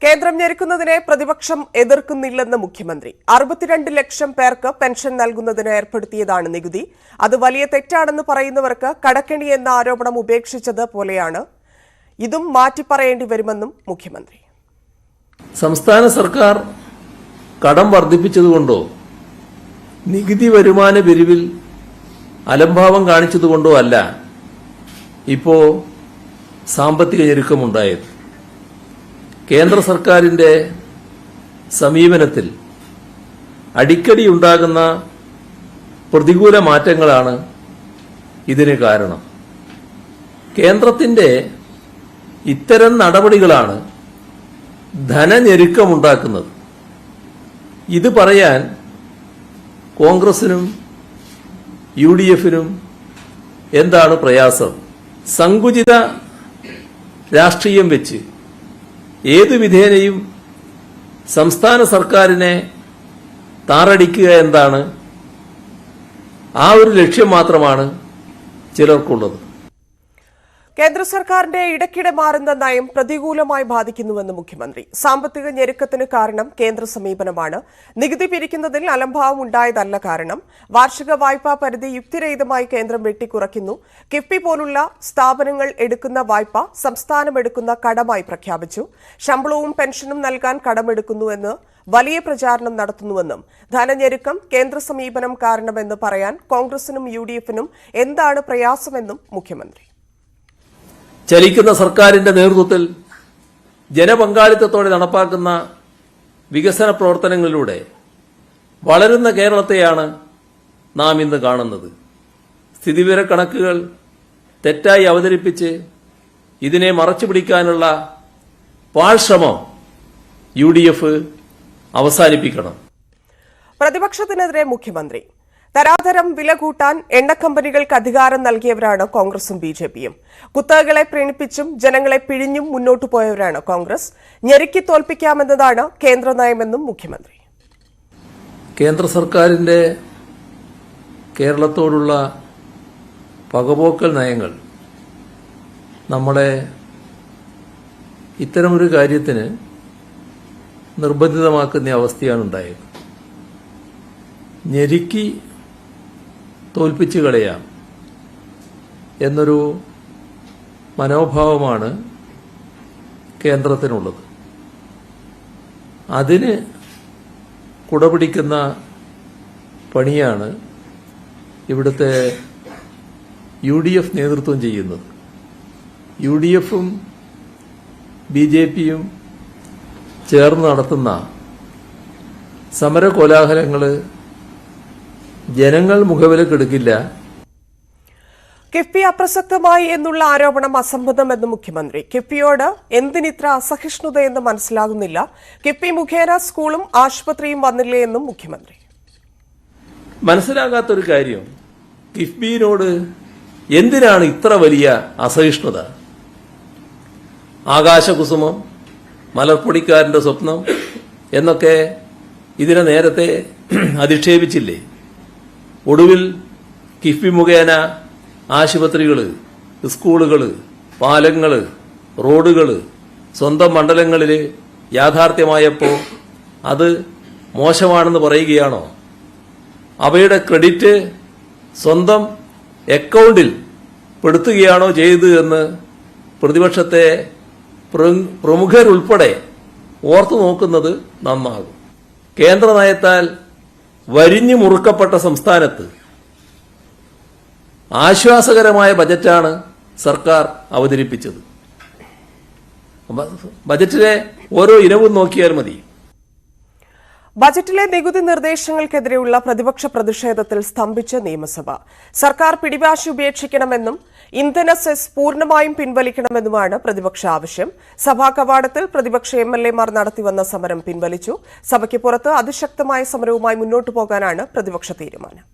കേന്ദ്രം ഞെരുക്കുന്നതിനെ പ്രതിപക്ഷം എതിർക്കുന്നില്ലെന്ന് മുഖ്യമന്ത്രി. 62 ലക്ഷം പേർക്ക് പെൻഷൻ നൽകുന്നതിന് ഏർപ്പെടുത്തിയതാണ് നികുതി. അത് വലിയ തെറ്റാണെന്ന് പറയുന്നവർക്ക് കടക്കെണി എന്ന ആരോപണം ഉപേക്ഷിച്ചത് പോലെയാണ്. ഇതും മാറ്റിപ്പറയേണ്ടി വരുമെന്നും മുഖ്യമന്ത്രി. സംസ്ഥാന സർക്കാർ കടം വർദ്ധിപ്പിച്ചതുകൊണ്ടോ നികുതി വരുമാന പിരിവിൽ അലംഭാവം കാണിച്ചതുകൊണ്ടോ അല്ല ഇപ്പോ സാമ്പത്തിക ഞെരുക്കമുണ്ടായത്. കേന്ദ്ര സർക്കാരിന്റെ സമീപനത്തിൽ അടിക്കടി ഉണ്ടാകുന്ന പ്രതികൂല മാറ്റങ്ങളാണ് ഇതിന് കാരണം. കേന്ദ്രത്തിന്റെ ഇത്തരം നടപടികളാണ് ധനഞെരുക്കമുണ്ടാക്കുന്നത്. ഇത് പറയാൻ കോൺഗ്രസിനും UDF-നും എന്താണ് പ്രയാസം? സങ്കുചിത രാഷ്ട്രീയം വെച്ച് ഏതു വിധേനയും സംസ്ഥാന സർക്കാരിനെ താറടിക്കുക എന്താണ്? ആ ഒരു ലക്ഷ്യം മാത്രമാണ് ചിലർക്കുള്ളത്. കേന്ദ്ര സർക്കാരിന്റെ ഇടയ്ക്കിടെ മാറുന്ന നയം പ്രതികൂലമായി ബാധിക്കുന്നുവെന്ന് മുഖ്യമന്ത്രി. സാമ്പത്തിക ഞെരുക്കത്തിന് കാരണം കേന്ദ്ര സമീപനമാണ്. നികുതി പിരിക്കുന്നതിൽ അലംഭാവം ഉണ്ടായതല്ല കാരണം. വാർഷിക വായ്പാ പരിധി യുക്തിരഹിതമായി കേന്ദ്രം വെട്ടിക്കുറയ്ക്കുന്നു. കിഫ്ബി പോലുള്ള സ്ഥാപനങ്ങൾ എടുക്കുന്ന വായ്പ സംസ്ഥാനം എടുക്കുന്ന കടമായി പ്രഖ്യാപിച്ചു. ശമ്പളവും പെൻഷനും നൽകാൻ കടമെടുക്കുന്നുവെന്ന് വലിയ പ്രചാരണം നടത്തുന്നുവെന്നും ധനഞെരുക്കം കേന്ദ്ര സമീപനം കാരണമെന്ന് പറയാൻ കോൺഗ്രസിനും UDF-നും എന്താണ് പ്രയാസമെന്നും മുഖ്യമന്ത്രി. ചലിക്കുന്ന സർക്കാരിന്റെ നേതൃത്വത്തിൽ ജനപങ്കാളിത്തത്തോടെ നടപ്പാക്കുന്ന വികസന പ്രവർത്തനങ്ങളിലൂടെ വളരുന്ന കേരളത്തെയാണ് നാം ഇന്ന് കാണുന്നത്. സ്ഥിതിവിവരക്കണക്കുകൾ തെറ്റായി അവതരിപ്പിച്ച് ഇതിനെ മറച്ചുപിടിക്കാനുള്ള പാഴ്ശ്രമം UDF അവസാനിപ്പിക്കണം. പ്രതിപക്ഷത്തിനെതിരെ മുഖ്യമന്ത്രി. തരാതരം വില കൂട്ടാൻ എണ്ണക്കമ്പനികൾക്ക് അധികാരം നൽകിയവരാണ് കോൺഗ്രസും BJP-യും. കുത്തകകളെ പ്രീണിപ്പിച്ചും ജനങ്ങളെ പിഴിഞ്ഞും മുന്നോട്ടു പോയവരാണ് കോൺഗ്രസ്. ഞെരുക്കി തോൽപ്പിക്കാമെന്നതാണ് കേന്ദ്ര നയമെന്നും മുഖ്യമന്ത്രി. കേന്ദ്ര സർക്കാരിന്റെ കേരളത്തോടുള്ള പകപോക്കൽ നയങ്ങൾ നമ്മളെ ഇത്തരമൊരു കാര്യത്തിന് നിർബന്ധിതമാക്കുന്ന അവസ്ഥയാണ് ഉണ്ടായത്. ഞെരുക്കി തോൽപ്പിച്ചു കളയാം എന്നൊരു മനോഭാവമാണ് കേന്ദ്രത്തിനുള്ളത്. അതിന് കുടപിടിക്കുന്ന പണിയാണ് ഇവിടുത്തെ UDF നേതൃത്വം ചെയ്യുന്നത്. UDF-ഉം BJP-യും ചേർന്ന് നടത്തുന്ന സമരകോലാഹലങ്ങൾ ജനങ്ങൾ മുഖവിലക്കെടുക്കില്ല. കിഫ്ബി അപ്രസക്തമായി എന്നുള്ള ആരോപണം അസംബന്ധമെന്ന് മുഖ്യമന്ത്രി. കിഫ്ബിയോട് എന്തിനിത്ര അസഹിഷ്ണുതയെന്ന് മനസ്സിലാകുന്നില്ല. കിഫ്ബി മുഖേന സ്കൂളും ആശുപത്രിയും വന്നില്ലേ എന്നും മുഖ്യമന്ത്രി. മനസ്സിലാകാത്തൊരു കാര്യം, കിഫ്ബിയോട് എന്തിനാണ് ഇത്ര വലിയ അസഹിഷ്ണുത? ആകാശകുസുമം, മലർപ്പൊടിക്കാരന്റെ സ്വപ്നം എന്നൊക്കെ ഇതിനെ നേരത്തെ അധിക്ഷേപിച്ചില്ലേ? ഒടുവിൽ കിഫ്ബി മുഖേന ആശുപത്രികൾ, സ്കൂളുകൾ, പാലങ്ങൾ, റോഡുകൾ സ്വന്തം മണ്ഡലങ്ങളിൽ യാഥാർത്ഥ്യമായപ്പോൾ അത് മോശമാണെന്ന് പറയുകയാണോ? അവയുടെ ക്രെഡിറ്റ് സ്വന്തം അക്കൗണ്ടിൽ പെടുത്തുകയാണോ ചെയ്തത് എന്ന് പ്രതിപക്ഷത്തെ പ്രമുഖരുൾപ്പെടെ ഓർത്തു നോക്കുന്നത് നന്നാകും. കേന്ദ്ര നയത്താൽ വരിഞ്ഞു മുറുക്കപ്പെട്ട സംസ്ഥാനത്ത് ആശ്വാസകരമായ ബജറ്റാണ് സർക്കാർ അവതരിപ്പിച്ചത്. ബജറ്റിലെ ഓരോ ഇനവും നോക്കിയാൽ മതി. ബജറ്റിലെ നികുതി നിർദ്ദേശങ്ങൾക്കെതിരെയുള്ള പ്രതിപക്ഷ പ്രതിഷേധത്തിൽ സ്തംഭിച്ച നിയമസഭ. സർക്കാർ പിടിവാശി ഉപേക്ഷിക്കണമെന്നും ഇന്ധന സെസ് പൂർണ്ണമായും പിൻവലിക്കണമെന്നുമാണ് പ്രതിപക്ഷ ആവശ്യം. സഭാ കവാടത്തിൽ പ്രതിപക്ഷ MLA-മാർ നടത്തിവന്ന സമരം പിൻവലിച്ചു. സഭയ്ക്ക് പുറത്ത് അതിശക്തമായ സമരവുമായി മുന്നോട്ടു പോകാനാണ് പ്രതിപക്ഷ തീരുമാനം.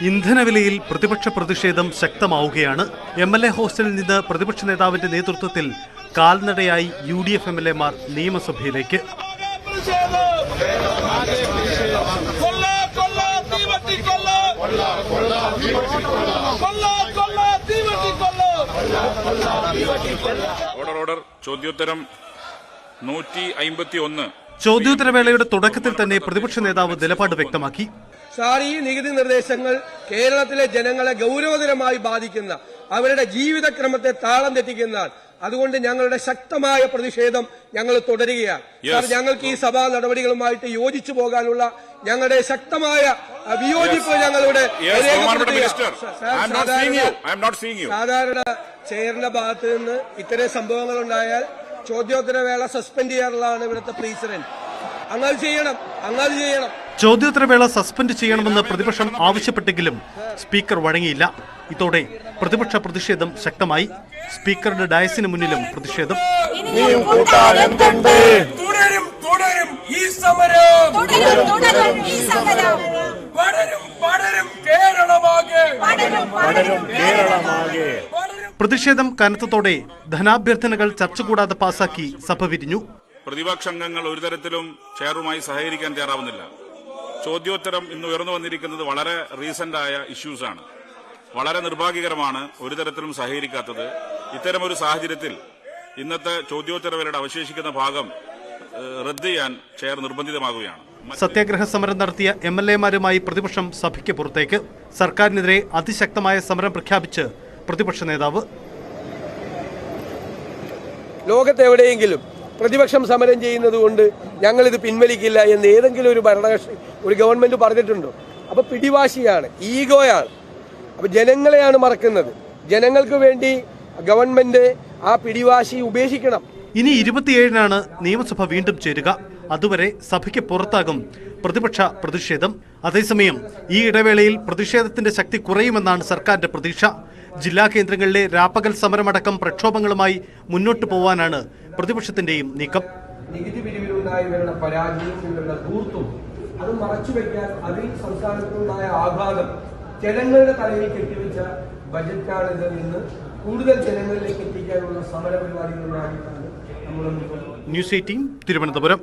ഇന്ധനവിലയിൽ പ്രതിപക്ഷ പ്രതിഷേധം ശക്തമാവുകയാണ്. MLA ഹോസ്റ്റലിൽ നിന്ന് പ്രതിപക്ഷ നേതാവിന്റെ നേതൃത്വത്തിൽ കാൽനടയായി UDF MLA-മാർ നിയമസഭയിലേക്ക്. ഓർഡർ ചോദ്യോത്തരം 151. ചോദ്യോത്തരവേളയുടെ തുടക്കത്തിൽ തന്നെ പ്രതിപക്ഷ നേതാവ് നിലപാട് വ്യക്തമാക്കി. സാർ, ഈ നികുതി നിർദ്ദേശങ്ങൾ കേരളത്തിലെ ജനങ്ങളെ ഗൌരവതരമായി ബാധിക്കുന്ന, അവരുടെ ജീവിതക്രമത്തെ താളം തെറ്റിക്കുന്നതാണ്. അതുകൊണ്ട് ഞങ്ങളുടെ ശക്തമായ പ്രതിഷേധം ഞങ്ങൾ തുടരുകയാണ്. സാർ, ഞങ്ങൾക്ക് ഈ സഭാ നടപടികളുമായിട്ട് യോജിച്ചു പോകാനുള്ള ഞങ്ങളുടെ ശക്തമായ വിയോജിപ്പ് ഞങ്ങളുടെ സാധാരണ ചെയറിന്റെ ഭാഗത്ത് നിന്ന് ഇത്തരം സംഭവങ്ങൾ ഉണ്ടായാൽ ചോദ്യോത്തരവേള സസ്പെൻഡ് ചെയ്യാറുള്ളതാണ് ഇവിടുത്തെ പ്രസിഡന്റ്. അങ്ങനെ ചെയ്യണം. ചോദ്യോത്തരവേള സസ്പെൻഡ് ചെയ്യണമെന്ന് പ്രതിപക്ഷം ആവശ്യപ്പെട്ടെങ്കിലും സ്പീക്കർ വഴങ്ങിയില്ല. ഇതോടെ പ്രതിപക്ഷ പ്രതിഷേധം ശക്തമായി. സ്പീക്കറുടെ ഡയസിന് മുന്നിലും പ്രതിഷേധം. പ്രതിഷേധം കനത്തതോടെ ധനാഭ്യർത്ഥനകൾ ചർച്ച കൂടാതെ പാസാക്കി സഭ പിരിഞ്ഞു. പ്രതിപക്ഷാംഗങ്ങൾ ഒരു തരത്തിലും ചെയറുമായി സഹകരിക്കാൻ തയ്യാറാവുന്നില്ല. ചോദ്യോത്തരം ഇന്ന് ഉയർന്നു വന്നിരിക്കുന്നത് വളരെ റീസെന്റായ ഇഷ്യൂസ് ആണ്. വളരെ നിർഭാഗ്യകരമാണ് ഒരു തരത്തിലും സഹകരിക്കാത്തത്. ഇത്തരമൊരു സാഹചര്യത്തിൽ ഇന്നത്തെ ചോദ്യോത്തരവേളയുടെ അവശേഷിക്കുന്ന ഭാഗം റദ്ദ് ചെയ്യാൻ ചെയർ നിർബന്ധിതമാകുകയാണ്. സത്യാഗ്രഹ സമരം നടത്തിയ MLA-മാരുമായി പ്രതിപക്ഷം സഭയ്ക്ക് പുറത്തേക്ക്. സർക്കാരിനെതിരെ അതിശക്തമായ സമരം പ്രഖ്യാപിച്ച് പ്രതിപക്ഷ നേതാവ്. ലോകത്തെവിടെയെങ്കിലും പ്രതിപക്ഷം സമരം ചെയ്യുന്നത് കൊണ്ട് ഞങ്ങളിത് പിൻവലിക്കില്ല എന്ന് ഏതെങ്കിലും ഒരു ഭരണകക്ഷി, ഒരു ഗവൺമെന്റ് പറഞ്ഞിട്ടുണ്ടോ? അപ്പൊ പിടിവാശിയാണ്, ഈഗോയാണ്. അപ്പൊ ജനങ്ങളെയാണ് മറക്കുന്നത്. ജനങ്ങൾക്ക് വേണ്ടി ഗവൺമെന്റ് ആ പിടിവാശി ഉപേക്ഷിക്കണം. ഇനി 27-നാണ് നിയമസഭ വീണ്ടും ചേരുക. അതുവരെ സഭയ്ക്ക് പുറത്താകും പ്രതിപക്ഷ പ്രതിഷേധം. അതേസമയം ഈ ഇടവേളയിൽ പ്രതിഷേധത്തിന്റെ ശക്തി കുറയുമെന്നാണ് സർക്കാരിന്റെ പ്രതീക്ഷ. ജില്ലാ കേന്ദ്രങ്ങളിലെ രാപ്പകൽ സമരമടക്കം പ്രക്ഷോഭങ്ങളുമായി മുന്നോട്ടു പോവാനാണ് പ്രതിപക്ഷത്തിന്റെയും നീക്കം. നികുതി പിരിവിലുണ്ടായ ഇവരുടെ പരാജയം, ഇവരുടെ ധൂർത്തും അത് മറച്ചുവെക്കാൻ അതിൽ സംസ്ഥാനത്തിനുണ്ടായ ആഘാതം ജനങ്ങളുടെ തലയിൽ കെട്ടിവെച്ച ബജറ്റാണിത് എന്ന് കൂടുതൽ ജനങ്ങളിലേക്ക് എത്തിക്കാനുള്ള സമര പരിപാടികളുമായിട്ടാണ് നമ്മൾ ന്യൂസ് 18 തിരുവനന്തപുരം.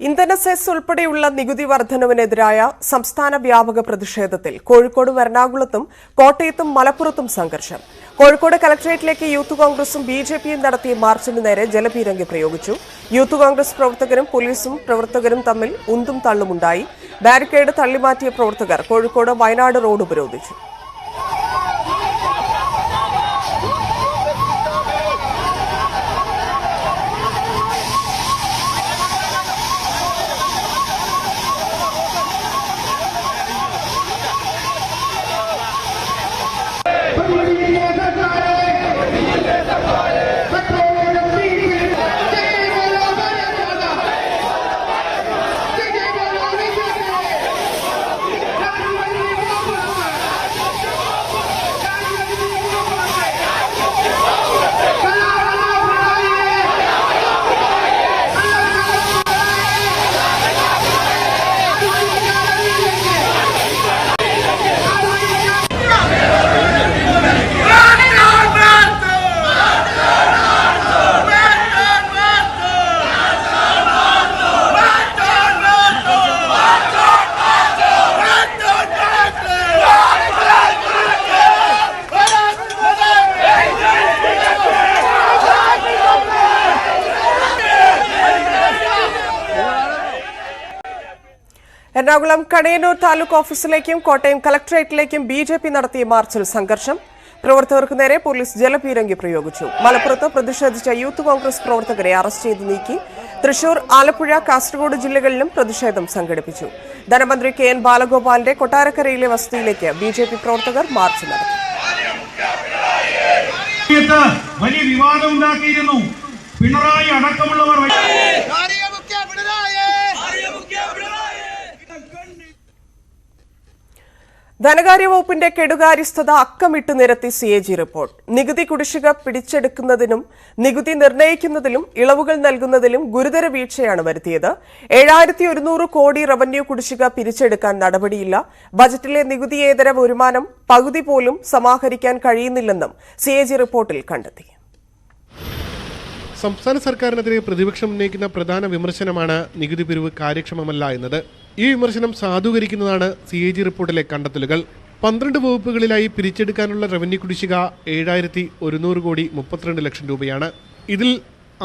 ഇന്ധന സെസ് ഉൾപ്പെടെയുള്ള നികുതി വർധനവിനെതിരായ സംസ്ഥാന വ്യാപക പ്രതിഷേധത്തിൽ കോഴിക്കോടും എറണാകുളത്തും കോട്ടയത്തും മലപ്പുറത്തും സംഘർഷം. കോഴിക്കോട് കലക്ടറേറ്റിലേക്ക് യൂത്ത് കോൺഗ്രസും BJPയും നടത്തിയ മാർച്ചിന് നേരെ ജലപീരങ്കി പ്രയോഗിച്ചു. യൂത്ത് കോൺഗ്രസ് പ്രവർത്തകരും പോലീസും പ്രവർത്തകരും തമ്മിൽ ഉന്തും തള്ളുമുണ്ടായി. ബാരിക്കേഡ് തള്ളിമാറ്റിയ പ്രവർത്തകർ കോഴിക്കോട് വയനാട് റോഡ് ഉപരോധിച്ചു. എറണാകുളം കണയന്നൂർ താലൂക്ക് ഓഫീസിലേക്കും കോട്ടയം കളക്ടറേറ്റിലേക്കും BJP നടത്തിയ മാർച്ചിൽ സംഘർഷം. പ്രവർത്തകർക്ക് നേരെ പോലീസ് ജലപീരങ്കി പ്രയോഗിച്ചു. മലപ്പുറത്ത് പ്രതിഷേധിച്ച യൂത്ത് കോൺഗ്രസ് പ്രവർത്തകരെ അറസ്റ്റ് ചെയ്ത് നീക്കി. തൃശൂർ, ആലപ്പുഴ, കാസർഗോഡ് ജില്ലകളിലും പ്രതിഷേധം സംഘടിപ്പിച്ചു. ധനമന്ത്രി KN ബാലഗോപാലിന്റെ കൊട്ടാരക്കരയിലെ വസതിയിലേക്ക് BJP പ്രവർത്തകർ മാർച്ച് നടത്തി. വലിയ വിവാദം ഉണ്ടാക്കിയിരുന്നു. പിണറായി അടക്കമുള്ളവർ ധനകാര്യ വകുപ്പിന്റെ കെടുകാര്യസ്ഥത അക്കമിട്ട് നിരത്തി CAG റിപ്പോർട്ട്. നികുതി കുടിശ്ശിക പിടിച്ചെടുക്കുന്നതിനും നികുതി നിർണ്ണയിക്കുന്നതിലും ഇളവുകൾ നൽകുന്നതിലും ഗുരുതര വീഴ്ചയാണ് വരുത്തിയത്. 7100 കോടി റവന്യൂ കുടിശ്ശിക പിരിച്ചെടുക്കാൻ നടപടിയില്ല. ബജറ്റിലെ നികുതിയേതര വരുമാനം പകുതി പോലും സമാഹരിക്കാൻ കഴിയുന്നില്ലെന്നും CAG റിപ്പോർട്ടിൽ കണ്ടെത്തി. സംസ്ഥാന സർക്കാരിനെതിരെ പ്രതിപക്ഷം ഉന്നയിക്കുന്ന പ്രധാന വിമർശനമാണ് നികുതി പിരിവ് കാര്യക്ഷമമല്ല എന്നത്. ഈ വിമർശനം സാധൂകരിക്കുന്നതാണ് CAG റിപ്പോർട്ടിലെ കണ്ടെത്തലുകൾ. 12 വകുപ്പുകളിലായി പിരിച്ചെടുക്കാനുള്ള റവന്യൂ കുടിശ്ശിക 7,100 കോടി 32 ലക്ഷം രൂപയാണ്. ഇതിൽ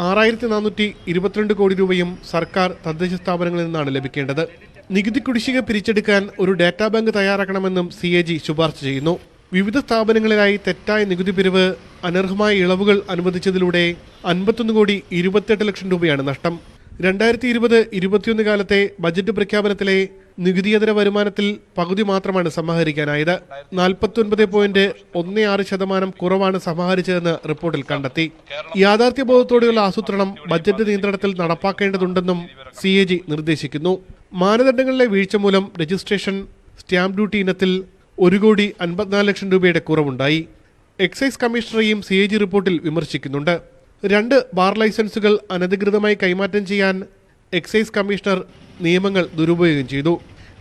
6,422 കോടി രൂപയും സർക്കാർ തദ്ദേശ സ്ഥാപനങ്ങളിൽ നിന്നാണ് ലഭിക്കേണ്ടത്. നികുതി കുടിശ്ശിക പിരിച്ചെടുക്കാൻ ഒരു ഡാറ്റാ ബാങ്ക് തയ്യാറാക്കണമെന്നും CAG ശുപാർശ ചെയ്യുന്നു. വിവിധ സ്ഥാപനങ്ങളിലായി തെറ്റായ നികുതി പിരിവ്, അനർഹമായ ഇളവുകൾ അനുവദിച്ചതിലൂടെ 51 കോടി 28 ലക്ഷം രൂപയാണ് നഷ്ടം. 2020-21 കാലത്തെ ബജറ്റ് പ്രഖ്യാപനത്തിലെ നികുതിയേതര വരുമാനത്തിൽ പകുതി മാത്രമാണ് സമാഹരിക്കാനായത്. 49.16% കുറവാണ് സമാഹരിച്ചതെന്ന് റിപ്പോർട്ടിൽ കണ്ടെത്തി. യാഥാർത്ഥ്യബോധത്തോടെയുള്ള ആസൂത്രണം ബജറ്റ് നിയന്ത്രണത്തിൽ നടപ്പാക്കേണ്ടതുണ്ടെന്നും CAG നിർദ്ദേശിക്കുന്നു. മാനദണ്ഡങ്ങളിലെ വീഴ്ച മൂലം രജിസ്ട്രേഷൻ, സ്റ്റാമ്പ് ഡ്യൂട്ടി ഇനത്തിൽ 1 കോടി 54 ലക്ഷം രൂപയുടെ കുറവുണ്ടായി. എക്സൈസ് കമ്മീഷണറെയും CAG റിപ്പോർട്ടിൽ വിമർശിക്കുന്നുണ്ട്. 2 ബാർ ലൈസൻസുകൾ അനധികൃതമായി കൈമാറ്റം ചെയ്യാൻ എക്സൈസ് കമ്മീഷണർ നിയമങ്ങൾ ദുരുപയോഗം ചെയ്തു.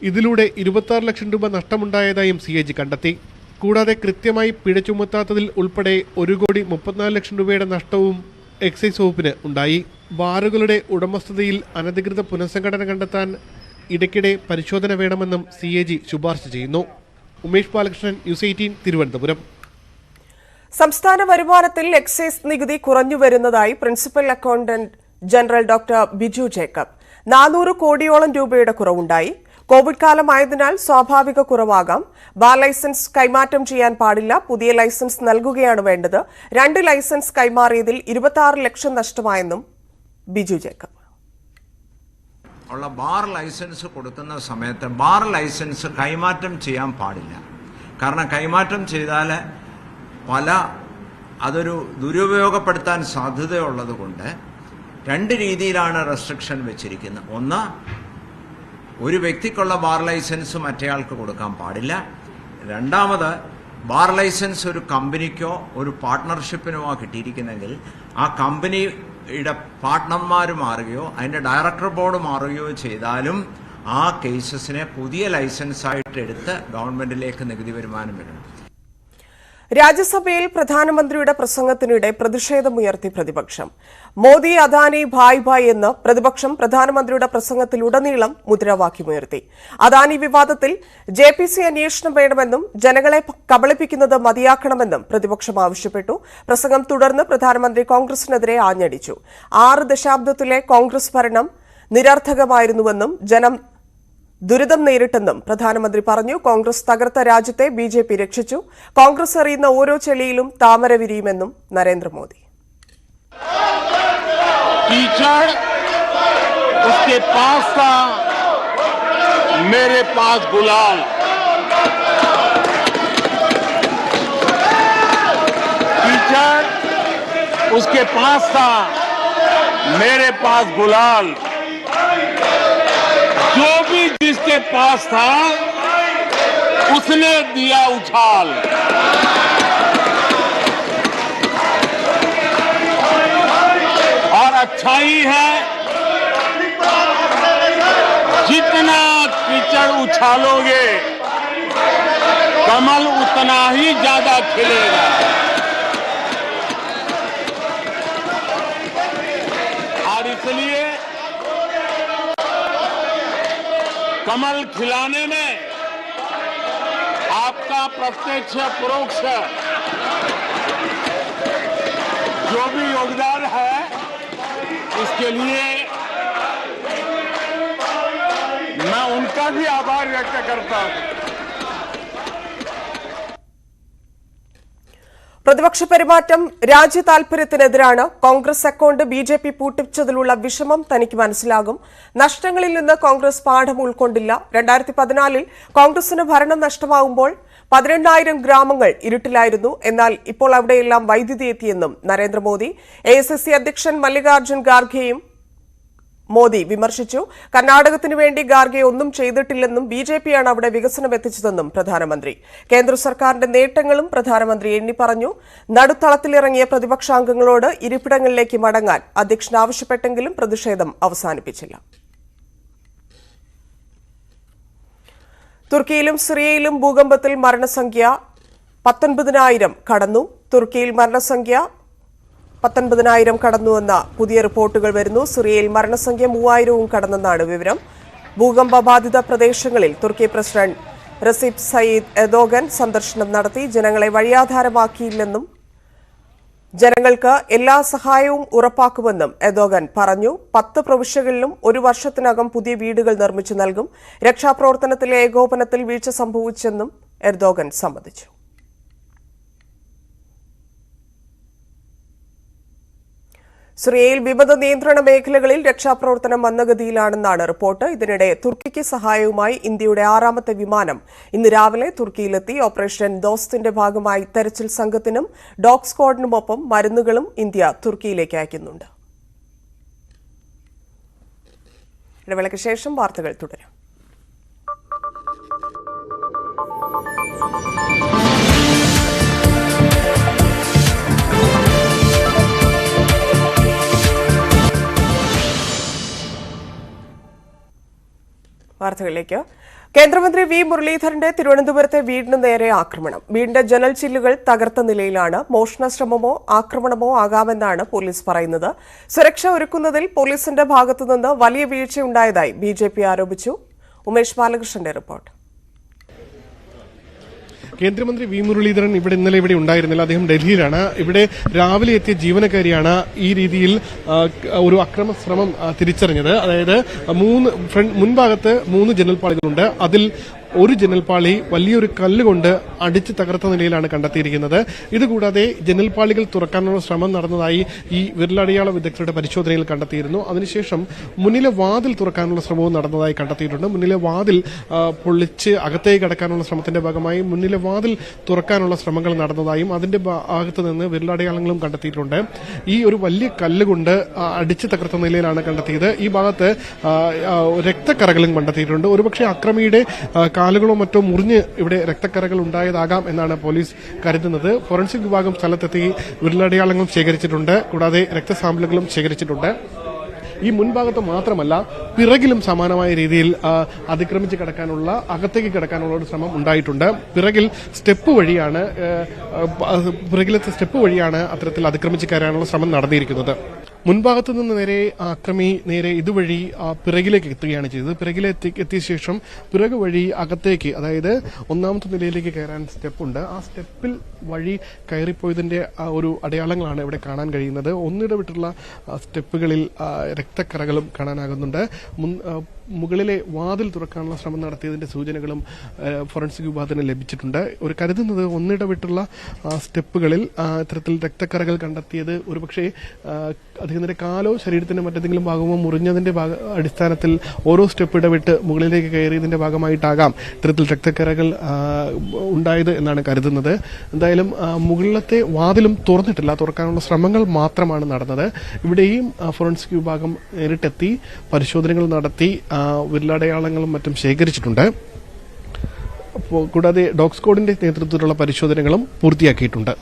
ഇതിലൂടെ 26 ലക്ഷം രൂപ നഷ്ടമുണ്ടായതായും CAG കണ്ടെത്തി. കൂടാതെ കൃത്യമായി പിഴ ചുമത്താത്തതിൽ ഉൾപ്പെടെ 1 കോടി 34 ലക്ഷം രൂപയുടെ നഷ്ടവും എക്സൈസ് വകുപ്പിന് ഉണ്ടായി. ബാറുകളുടെ ഉടമസ്ഥതയിൽ അനധികൃത പുനഃസംഘടന കണ്ടെത്താൻ ഇടയ്ക്കിടെ പരിശോധന വേണമെന്നും CAG ശുപാർശ ചെയ്യുന്നു. ഉമേഷ് ബാലകൃഷ്ണൻ, ന്യൂസ് 18, തിരുവനന്തപുരം. സംസ്ഥാന വരുമാനത്തിൽ എക്സൈസ് നികുതി കുറഞ്ഞു വരുന്നതായി principal accountant general doctor Biju Jacob. 400 കോടിയോളം രൂപയുടെ കുറവുണ്ടായി. കോവിഡ് കാലമായതിനാൽ സ്വാഭാവിക കുറവാകാം. ബാർ ലൈസൻസ് കൈമാറ്റം ചെയ്യാൻ പാടില്ല. പുതിയ ലൈസൻസ് നൽകുകയാണ് വേണ്ടത്. 2 ലൈസൻസ് കൈമാറിയതിൽ 26 ലക്ഷം നഷ്ടമായെന്നും ബിജു ജേക്കബ്. ഉള്ള ബാർ ലൈസൻസ് കൊടുക്കുന്ന സമയത്ത് ബാർ ലൈസൻസ് കൈമാറ്റം ചെയ്യാൻ പാടില്ല. കാരണം കൈമാറ്റം ചെയ്താൽ അതൊരു ദുരുപയോഗപ്പെടുത്താൻ സാധ്യതയുള്ളത് കൊണ്ട് 2 രീതിയിലാണ് റെസ്ട്രിക്ഷൻ വെച്ചിരിക്കുന്നത്. ഒന്ന്, ഒരു വ്യക്തിക്കുള്ള ബാർ ലൈസൻസ് മറ്റേയാൾക്ക് കൊടുക്കാൻ പാടില്ല. രണ്ടാമത്, ബാർ ലൈസൻസ് ഒരു കമ്പനിക്കോ ഒരു പാർട്ട്ണർഷിപ്പിനോ കിട്ടിയിരിക്കുന്നെങ്കിൽ ആ കമ്പനിയുടെ പാർട്ട്ണർമാർ മാറുകയോ അതിൻ്റെ ഡയറക്ടർ ബോർഡ് മാറുകയോ ചെയ്താലും ആ കേസസിനെ പുതിയ ലൈസൻസായിട്ട് എടുത്ത് ഗവൺമെന്റിലേക്ക് നികുതി വരുമാനം വരണം. രാജ്യസഭയിൽ പ്രധാനമന്ത്രിയുടെ പ്രസംഗത്തിനിടെ പ്രതിഷേധമുയർത്തി പ്രതിപക്ഷം. മോദി, അദാനി, ഭായ് ഭായ് എന്ന് പ്രതിപക്ഷം പ്രധാനമന്ത്രിയുടെ പ്രസംഗത്തിലുടനീളം മുദ്രാവാക്യമുയർത്തി. അദാനി വിവാദത്തിൽ JPC അന്വേഷണം വേണമെന്നും ജനങ്ങളെ കബളിപ്പിക്കുന്നത് മതിയാക്കണമെന്നും പ്രതിപക്ഷം ആവശ്യപ്പെട്ടു. പ്രസംഗം തുടർന്ന് പ്രധാനമന്ത്രി കോൺഗ്രസിനെതിരെ ആഞ്ഞടിച്ചു. 6 ദശാബ്ദത്തിലെ കോൺഗ്രസ് ഭരണം നിരർത്ഥകമായിരുന്നുവെന്നും ജനം ദുരിതം നേരിട്ടെന്നും പ്രധാനമന്ത്രി പറഞ്ഞു. കോൺഗ്രസ് തകർത്ത രാജ്യത്തെ BJP രക്ഷിച്ചു. കോൺഗ്രസ് എറിയുന്ന ഓരോ ചെളിയിലും താമര വിരിയുമെന്നും നരേന്ദ്രമോദി. कीचड़ उसके पास था, मेरे पास गुलाल. कीचड़ उसके पास था, मेरे पास गुलाल. जो भी जिसके पास था उसने दिया उछाल. और अच्छा ही है, जितना कीचड़ उछालोगे कमल उतना ही ज्यादा खिलेगा. और इसलिए कमल खिलाने में आपका प्रत्यक्ष परोक्ष जो भी योगदान है, इसके लिए मैं उनका भी आभार व्यक्त करता हूं. പ്രതിപക്ഷ പെരുമാറ്റം രാജ്യ താൽപര്യത്തിനെതിരാണ്. കോൺഗ്രസ് അക്കൌണ്ട് BJP പൂട്ടിച്ചതിലുള്ള വിഷമം തനിക്ക് മനസ്സിലാകും. നഷ്ടങ്ങളിൽ നിന്ന് കോൺഗ്രസ് പാഠം ഉൾക്കൊണ്ടില്ല. 2014 കോൺഗ്രസിന് ഭരണം നഷ്ടമാകുമ്പോൾ 12,000 ഗ്രാമങ്ങൾ ഇരുട്ടിലായിരുന്നു. എന്നാൽ ഇപ്പോൾ അവിടെയെല്ലാം വൈദ്യുതി എത്തിയെന്നും നരേന്ദ്രമോദി. AICC അധ്യക്ഷൻ മല്ലികാർജ്ജുൻ ഖാർഗെയും മോദി വിമർശിച്ചു. കർണാടകത്തിനു വേണ്ടി ഖാർഗെ ഒന്നും ചെയ്തിട്ടില്ലെന്നും BJPയാണ് അവിടെ വികസനം എത്തിച്ചതെന്നും പ്രധാനമന്ത്രി. കേന്ദ്ര സർക്കാരിന്റെ നേട്ടങ്ങളും പ്രധാനമന്ത്രി എണ്ണിപ്പറഞ്ഞു. നടുത്തളത്തിലിറങ്ങിയ പ്രതിപക്ഷാംഗങ്ങളോട് ഇരിപ്പിടങ്ങളിലേക്ക് മടങ്ങാൻ അധ്യക്ഷൻ ആവശ്യപ്പെട്ടെങ്കിലും പ്രതിഷേധം അവസാനിപ്പിച്ചില്ല. തുർക്കിയിലും സിറിയയിലും ഭൂകമ്പത്തിൽ മരണസംഖ്യ 19,000 കടന്നു. തുർക്കിയിൽ മരണസംഖ്യ 19,000 കടന്നുവെന്ന പുതിയ റിപ്പോർട്ടുകൾ വരുന്നു. സിറിയയിൽ മരണസംഖ്യ 3,000-വും കടന്നെന്നാണ് വിവരം. ഭൂകമ്പ ബാധിത പ്രദേശങ്ങളിൽ തുർക്കി പ്രസിഡന്റ് റസീപ് സയ്യിദ് എർദോഗൻ സന്ദർശനം നടത്തി. ജനങ്ങളെ വഴിയാധാരമാക്കിയില്ലെന്നും ജനങ്ങൾക്ക് എല്ലാ സഹായവും ഉറപ്പാക്കുമെന്നും എർദോഗൻ പറഞ്ഞു. 10 പ്രവിശ്യകളിലും 1 വർഷത്തിനകം പുതിയ വീടുകൾ നിർമ്മിച്ചു നൽകും. രക്ഷാപ്രവർത്തനത്തിലെ ഏകോപനത്തിൽ വീഴ്ച സംഭവിച്ചെന്നും എർദോഗൻ സമ്മതിച്ചു. സിറിയയിൽ വിമത നിയന്ത്രണ മേഖലകളിൽ രക്ഷാപ്രവർത്തനം മന്ദഗതിയിലാണെന്നാണ് റിപ്പോർട്ട്. ഇതിനിടെ തുർക്കിക്ക് സഹായവുമായി ഇന്ത്യയുടെ 6ാമത്തെ വിമാനം ഇന്ന് രാവിലെ തുർക്കിയിലെത്തി. ഓപ്പറേഷൻ ദോസ്തിന്റെ ഭാഗമായി തെരച്ചിൽ സംഘത്തിനും ഡോഗ് സ്ക്വാഡിനുമൊപ്പം മരുന്നുകളും ഇന്ത്യ തുർക്കിയിലേക്ക് അയക്കുന്നുണ്ട്. ഇടവേളയ്ക്ക് ശേഷം വാർത്തകൾ തുടരും. വാർത്തകളിലേക്ക്. കേന്ദ്രമന്ത്രി വി മുരളീധരന്റെ തിരുവനന്തപുരത്തെ വീടിന് നേരെ ആക്രമണം. വീടിന്റെ ജനൽ ചില്ലുകൾ തകർത്ത നിലയിലാണ്. മോഷണശ്രമമോ ആക്രമണമോ ആകാമെന്നാണ് പോലീസ് പറയുന്നത്. സുരക്ഷ ഒരുക്കുന്നതിൽ പോലീസിന്റെ ഭാഗത്തുനിന്ന് വലിയ വീഴ്ചയുണ്ടായതായി ബിജെപി ആരോപിച്ചു. ഉമേഷ് ബാലകൃഷ്ണന്റെ റിപ്പോർട്ട്. കേന്ദ്രമന്ത്രി വി മുരളീധരൻ ഇന്നലെ ഇവിടെ ഉണ്ടായിരുന്നില്ല. അദ്ദേഹം ഡൽഹിയിലാണ്. ഇവിടെ രാവിലെ എത്തിയ ജീവനക്കാരിയാണ് ഈ രീതിയിൽ ഒരു അക്രമ ശ്രമം തിരിച്ചറിഞ്ഞത്. അതായത് മുൻഭാഗത്ത് 3 ജനൽപ്പാളികളുണ്ട്. അതിൽ ഒരു ജനൽപ്പാളി വലിയൊരു കല്ലുകൊണ്ട് അടിച്ച് തകർത്ത നിലയിലാണ് കണ്ടെത്തിയിരിക്കുന്നത്. ഇതുകൂടാതെ ജനൽപ്പാളികൾ തുറക്കാനുള്ള ശ്രമം നടന്നതായി ഈ വിരലടയാള വിദഗ്ധരുടെ പരിശോധനയിൽ കണ്ടെത്തിയിരുന്നു. അതിനുശേഷം മുന്നിലെ വാതിൽ തുറക്കാനുള്ള ശ്രമവും നടന്നതായി കണ്ടെത്തിയിട്ടുണ്ട്. മുന്നിലെ വാതിൽ പൊളിച്ച് അകത്തേക്ക് കടക്കാനുള്ള ശ്രമത്തിന്റെ ഭാഗമായി മുന്നിലെ വാതിൽ തുറക്കാനുള്ള ശ്രമങ്ങൾ നടന്നതായും അതിന്റെ ഭാഗത്ത് നിന്ന് വിരലടയാളങ്ങളും കണ്ടെത്തിയിട്ടുണ്ട്. ഈ ഒരു വലിയ കല്ലുകൊണ്ട് അടിച്ച് തകർത്ത നിലയിലാണ് കണ്ടെത്തിയത്. ഈ ഭാഗത്ത് രക്തക്കറകളും കണ്ടെത്തിയിട്ടുണ്ട്. ഒരുപക്ഷെ അക്രമിയുടെ കാലുകളോ മറ്റോ മുറിഞ്ഞ് ഇവിടെ രക്തക്കറകൾ ഉണ്ടായതാകാം എന്നാണ് പോലീസ് കരുതുന്നത്. ഫോറൻസിക് വിഭാഗം സ്ഥലത്തെത്തി വിരലടയാളങ്ങളും ശേഖരിച്ചിട്ടുണ്ട്. കൂടാതെ രക്തസാമ്പിളുകളും ശേഖരിച്ചിട്ടുണ്ട്. ഈ മുൻഭാഗത്ത് മാത്രമല്ല പിറകിലും സമാനമായ രീതിയിൽ അതിക്രമിച്ച് കിടക്കാനുള്ള അകത്തേക്ക് കിടക്കാനുള്ള ഒരു ശ്രമം ഉണ്ടായിട്ടുണ്ട്. പിറകിലത്തെ സ്റ്റെപ്പ് വഴിയാണ് അത്തരത്തിൽ അതിക്രമിച്ച് കയറാനുള്ള ശ്രമം നടന്നിരിക്കുന്നത്. മുൻഭാഗത്ത് നിന്ന് അക്രമി നേരെ ഇതുവഴി പിറകിലേക്ക് എത്തുകയാണ് ചെയ്തത്. പിറകിലെത്തിയ ശേഷം പിറകു വഴി അകത്തേക്ക്, അതായത് 1ാമത്തെ നിലയിലേക്ക് കയറാൻ സ്റ്റെപ്പുണ്ട്. ആ സ്റ്റെപ്പിൽ വഴി കയറിപ്പോയതിന്റെ ഒരു അടയാളങ്ങളാണ് ഇവിടെ കാണാൻ കഴിയുന്നത്. ഒന്നിടവിട്ടുള്ള സ്റ്റെപ്പുകളിൽ രക്തക്കറകളും കാണാനാകുന്നുണ്ട്. മുകളിലെ വാതിൽ തുറക്കാനുള്ള ശ്രമം നടത്തിയതിന്റെ സൂചനകളും ഫോറൻസിക് വിഭാഗത്തിന് ലഭിച്ചിട്ടുണ്ട്. ഒരു കരുതുന്നത് ഒന്നിടവിട്ടുള്ള സ്റ്റെപ്പുകളിൽ ഇത്തരത്തിൽ രക്തക്കറകൾ കണ്ടെത്തിയത് ഒരുപക്ഷെ അദ്ദേഹത്തിന്റെ കാലോ ശരീരത്തിന്റെ മറ്റേതെങ്കിലും ഭാഗമോ മുറിഞ്ഞതിന്റെ അടിസ്ഥാനത്തിൽ ഓരോ സ്റ്റെപ്പ് ഇടവിട്ട് മുകളിലേക്ക് കയറിയതിന്റെ ഭാഗമായിട്ടാകാം ഇത്തരത്തിൽ രക്തക്കറകൾ ഉണ്ടായത് എന്നാണ് കരുതുന്നത്. എന്തായാലും മുകളിലത്തെ വാതിലും തുറക്കാനുള്ള ശ്രമങ്ങൾ മാത്രമാണ് നടന്നത്. ഇവിടെയും ഫോറൻസിക് വിഭാഗം നേരിട്ടെത്തി പരിശോധനകൾ നടത്തി വിരലടയാളങ്ങളും മറ്റും ശേഖരിച്ചിട്ടുണ്ട്. കൂടാതെ ഡോഗ് സ്ക്വാഡിന്റെ നേതൃത്വത്തിലുള്ള പരിശോധനകളും പൂർത്തിയാക്കിയിട്ടുണ്ട്.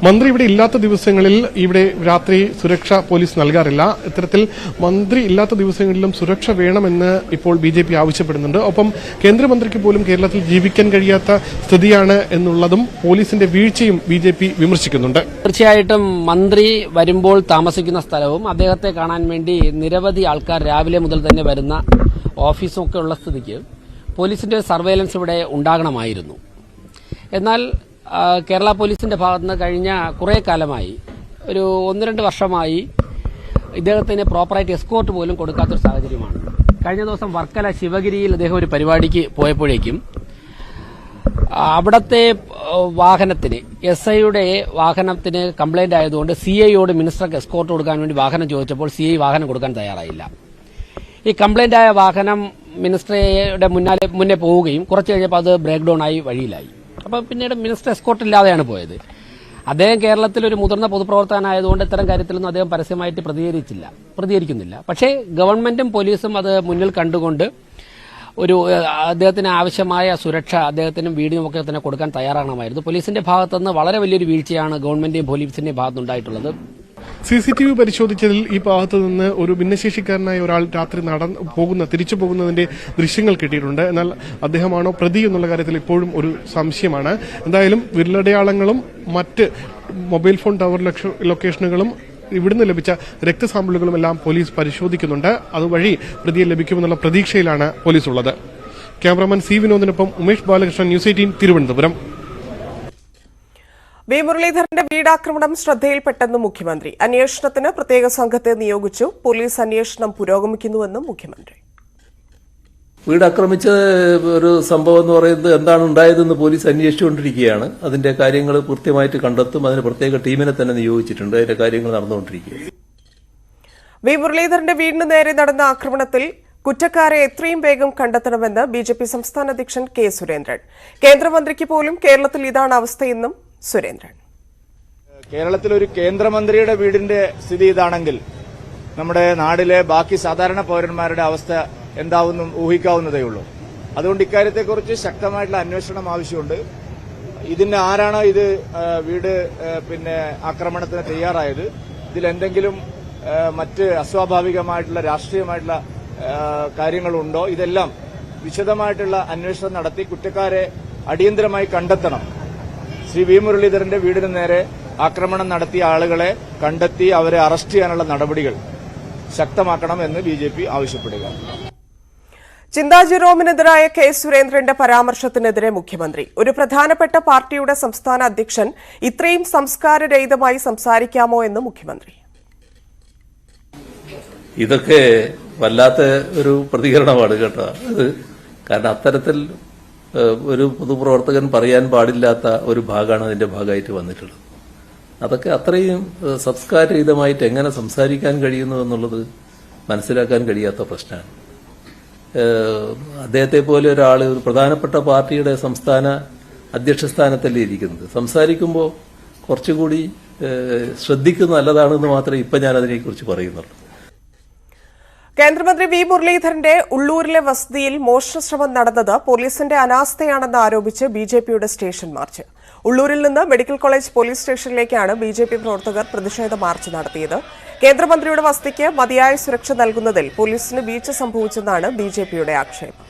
മന്ത്രി ഇവിടെ ഇല്ലാത്ത ദിവസങ്ങളിൽ ഇവിടെ രാത്രി സുരക്ഷ പോലീസ് നൽകാറില്ല. ഇത്തരത്തിൽ മന്ത്രി ഇല്ലാത്ത ദിവസങ്ങളിലും സുരക്ഷ വേണമെന്ന് ഇപ്പോൾ ബിജെപി ആവശ്യപ്പെടുന്നുണ്ട്. ഒപ്പം കേന്ദ്രമന്ത്രിക്ക് പോലും കേരളത്തിൽ ജീവിക്കാൻ കഴിയാത്ത സ്ഥിതിയാണ് എന്നുള്ളതും പോലീസിന്റെ വീഴ്ചയും ബിജെപി വിമർശിക്കുന്നുണ്ട്. തീർച്ചയായിട്ടും മന്ത്രി വരുമ്പോൾ താമസിക്കുന്ന സ്ഥലവും അദ്ദേഹത്തെ കാണാൻ വേണ്ടി നിരവധി ആൾക്കാർ രാവിലെ മുതൽ തന്നെ വരുന്ന ഓഫീസും ഒക്കെ ഉള്ള സ്ഥിതിക്ക് പോലീസിന്റെ സർവൈലൻസ് ഇവിടെ ഉണ്ടാകണമായിരുന്നു. എന്നാൽ കേരള പോലീസിന്റെ ഭാഗത്തുനിന്ന് കഴിഞ്ഞ കുറേ കാലമായി ഒരു 1-2 വർഷമായി ഇദ്ദേഹത്തിന് പ്രോപ്പറായിട്ട് എസ്കോർട്ട് പോലും കൊടുക്കാത്തൊരു സാഹചര്യമാണ്. കഴിഞ്ഞ ദിവസം വർക്കല ശിവഗിരിയിൽ അദ്ദേഹം ഒരു പരിപാടിക്ക് പോയപ്പോഴേക്കും അവിടത്തെ വാഹനത്തിന് SIയുടെ വാഹനത്തിന് കംപ്ലൈന്റ് ആയതുകൊണ്ട് CIയോട് മിനിസ്റ്റർക്ക് എസ്കോർട്ട് കൊടുക്കാൻ വേണ്ടി വാഹനം ചോദിച്ചപ്പോൾ CI വാഹനം കൊടുക്കാൻ തയ്യാറായില്ല. ഈ കംപ്ലൈന്റ് ആയ വാഹനം മിനിസ്റ്ററുടെ മുന്നേ പോവുകയും കുറച്ച് കഴിഞ്ഞപ്പോൾ അത് ബ്രേക്ക് ഡൗൺ ആയി വഴിയിലായി. അപ്പം പിന്നീട് മിനിസ്റ്റർ എസ്കോർട്ട് ഇല്ലാതെയാണ് പോയത്. അദ്ദേഹം കേരളത്തിൽ ഒരു മുതിർന്ന പൊതുപ്രവർത്തകനായതുകൊണ്ട് ഇത്തരം കാര്യത്തിലൊന്നും അദ്ദേഹം പരസ്യമായിട്ട് പ്രതികരിക്കുന്നില്ല. പക്ഷേ ഗവൺമെന്റും പോലീസും അത് മുന്നിൽ കണ്ടുകൊണ്ട് അദ്ദേഹത്തിന് ആവശ്യമായ സുരക്ഷ അദ്ദേഹത്തിനും വീടിനുമൊക്കെ തന്നെ കൊടുക്കാൻ തയ്യാറാണമായിരുന്നു. പോലീസിന്റെ ഭാഗത്തുനിന്ന് വളരെ വലിയൊരു വീഴ്ചയാണ് ഗവൺമെന്റിന്റെയും പോലീസിന്റെയും ഭാഗത്തുനിന്നുണ്ടായിട്ടുള്ളത്. CCTV പരിശോധിച്ചതിൽ ഈ ഭാഗത്ത് നിന്ന് ഒരു ഭിന്നശേഷിക്കാരനായ ഒരാൾ രാത്രി തിരിച്ചു പോകുന്നതിന്റെ ദൃശ്യങ്ങൾ കിട്ടിയിട്ടുണ്ട്. എന്നാൽ അദ്ദേഹമാണോ പ്രതി എന്നുള്ള കാര്യത്തിൽ ഇപ്പോഴും ഒരു സംശയമാണ്. എന്തായാലും വിരലടയാളങ്ങളും മറ്റ് മൊബൈൽ ഫോൺ ടവർ ലൊക്കേഷനുകളും ഇവിടുന്ന് ലഭിച്ച രക്തസാമ്പിളുകളും എല്ലാം പോലീസ് പരിശോധിക്കുന്നുണ്ട്. അതുവഴി പ്രതിയെ ലഭിക്കുമെന്നുള്ള പ്രതീക്ഷയിലാണ് പോലീസ് ഉള്ളത്. ക്യാമറാമാൻ സി വിനോദിനൊപ്പം ഉമേഷ് ബാലകൃഷ്ണൻ, ന്യൂസ് 18 തിരുവനന്തപുരം. വി മുരളീധരന്റെ വീടാക്രമണം ശ്രദ്ധയിൽപ്പെട്ടെന്ന് മുഖ്യമന്ത്രി. അന്വേഷണത്തിന് പ്രത്യേക സംഘത്തെ നിയോഗിച്ചു. പോലീസ് അന്വേഷണം പുരോഗമിക്കുന്നുവെന്നും മുഖ്യമന്ത്രി. വീടാക്രമിച്ച ഒരു സംഭവം എന്ന് പറയുന്നത് എന്താണ് ഉണ്ടായതെന്ന് പോലീസ് അന്വേഷിച്ചുകൊണ്ടിരിക്കുകയാണ്. അതിന്റെ കാര്യങ്ങൾ കൃത്യമായിട്ട് കണ്ടെത്തും. അതിന് പ്രത്യേക ടീമിനെ തന്നെ നിയോഗിച്ചിട്ടുണ്ട്. അതിന്റെ കാര്യങ്ങൾ നടന്നുകൊണ്ടിരിക്കുകയാണ്. വി മുരളീധരന്റെ വീടിന് നേരെ നടന്ന ആക്രമണത്തിൽ കുറ്റക്കാരെ എത്രയും വേഗം കണ്ടെത്തണമെന്ന് BJP സംസ്ഥാന അധ്യക്ഷൻ കെ സുരേന്ദ്രൻ. കേന്ദ്രമന്ത്രിക്ക് പോലും കേരളത്തിൽ ഇതാണ് അവസ്ഥയെന്നും സുരേന്ദ്രൻ. കേരളത്തിൽ ഒരു കേന്ദ്രമന്ത്രിയുടെ വീടിന്റെ സ്ഥിതി ഇതാണെങ്കിൽ നമ്മുടെ നാടിലെ ബാക്കി സാധാരണ പൌരന്മാരുടെ അവസ്ഥ എന്താവുന്നും ഊഹിക്കാവുന്നതേ ഉള്ളൂ. അതുകൊണ്ട് ഇക്കാര്യത്തെക്കുറിച്ച് ശക്തമായിട്ടുള്ള അന്വേഷണം ആവശ്യമുണ്ട്. ഇതിന് ആരാണ് ഇത് വീട് ആക്രമണത്തിന് തയ്യാറായത്, ഇതിലെന്തെങ്കിലും മറ്റ് അസ്വാഭാവികമായിട്ടുള്ള രാഷ്ട്രീയമായിട്ടുള്ള കാര്യങ്ങളുണ്ടോ, ഇതെല്ലാം വിശദമായിട്ടുള്ള അന്വേഷണം നടത്തി കുറ്റക്കാരെ അടിയന്തരമായി കണ്ടെത്തണം. ശ്രീ വി മുരളീധരന്റെ വീടിന് നേരെ ആക്രമണം നടത്തിയ ആളുകളെ കണ്ടെത്തി അവരെ അറസ്റ്റ് ചെയ്യാനുള്ള നടപടികൾ ശക്തമാക്കണമെന്ന് BJP ആവശ്യപ്പെടുക. ചിന്താ ജെറോമിനെതിരായ കെ സുരേന്ദ്രന്റെ പരാമർശത്തിനെതിരെ മുഖ്യമന്ത്രി. ഒരു പ്രധാനപ്പെട്ട പാർട്ടിയുടെ സംസ്ഥാന അധ്യക്ഷൻ ഇത്രയും സംസ്കാരരഹിതമായി സംസാരിക്കാമോ എന്ന് മുഖ്യമന്ത്രി. ഇതൊക്കെ വല്ലാത്ത ഒരു പ്രതികരണമാണ് കേട്ടോ. അത് കാരണം അത്തരത്തിൽ ഒരു പൊതുപ്രവർത്തകൻ പറയാൻ പാടില്ലാത്ത ഒരു ഭാഗമാണ് അതിന്റെ ഭാഗമായിട്ട് വന്നിട്ടുള്ളത്. അതൊക്കെ അത്രയും സംസ്കാരരഹിതമായിട്ട് എങ്ങനെ സംസാരിക്കാൻ കഴിയുന്നു എന്നുള്ളത് മനസ്സിലാക്കാൻ കഴിയാത്ത പ്രശ്നമാണ്. അദ്ദേഹത്തെ പോലെ ഒരാൾ ഒരു പ്രധാനപ്പെട്ട പാർട്ടിയുടെ സംസ്ഥാന അധ്യക്ഷ സ്ഥാനത്തല്ലേ ഇരിക്കുന്നത്. സംസാരിക്കുമ്പോൾ കുറച്ചുകൂടി ശ്രദ്ധിക്കുന്നത് നല്ലതാണെന്ന് മാത്രമേ ഇപ്പം ഞാൻ അതിനെക്കുറിച്ച് പറയുന്നുള്ളൂ. കേന്ദ്രമന്ത്രി വി മുരളീധരന്റെ ഉള്ളൂരിലെ വസതിയിൽ മോഷണശ്രമം നടന്നത് പോലീസിന്റെ അനാസ്ഥയാണെന്ന് ആരോപിച്ച് BJPയുടെ സ്റ്റേഷൻ മാർച്ച്. ഉള്ളൂരിൽ നിന്ന് മെഡിക്കൽ കോളേജ് പോലീസ് സ്റ്റേഷനിലേക്കാണ് BJP പ്രവർത്തകർ പ്രതിഷേധ മാർച്ച് നടത്തിയത്. കേന്ദ്രമന്ത്രിയുടെ വസതിക്ക് മതിയായ സുരക്ഷ നൽകുന്നതിൽ പോലീസിന് വീഴ്ച സംഭവിച്ചെന്നാണ് BJPയുടെ ആക്ഷേപം.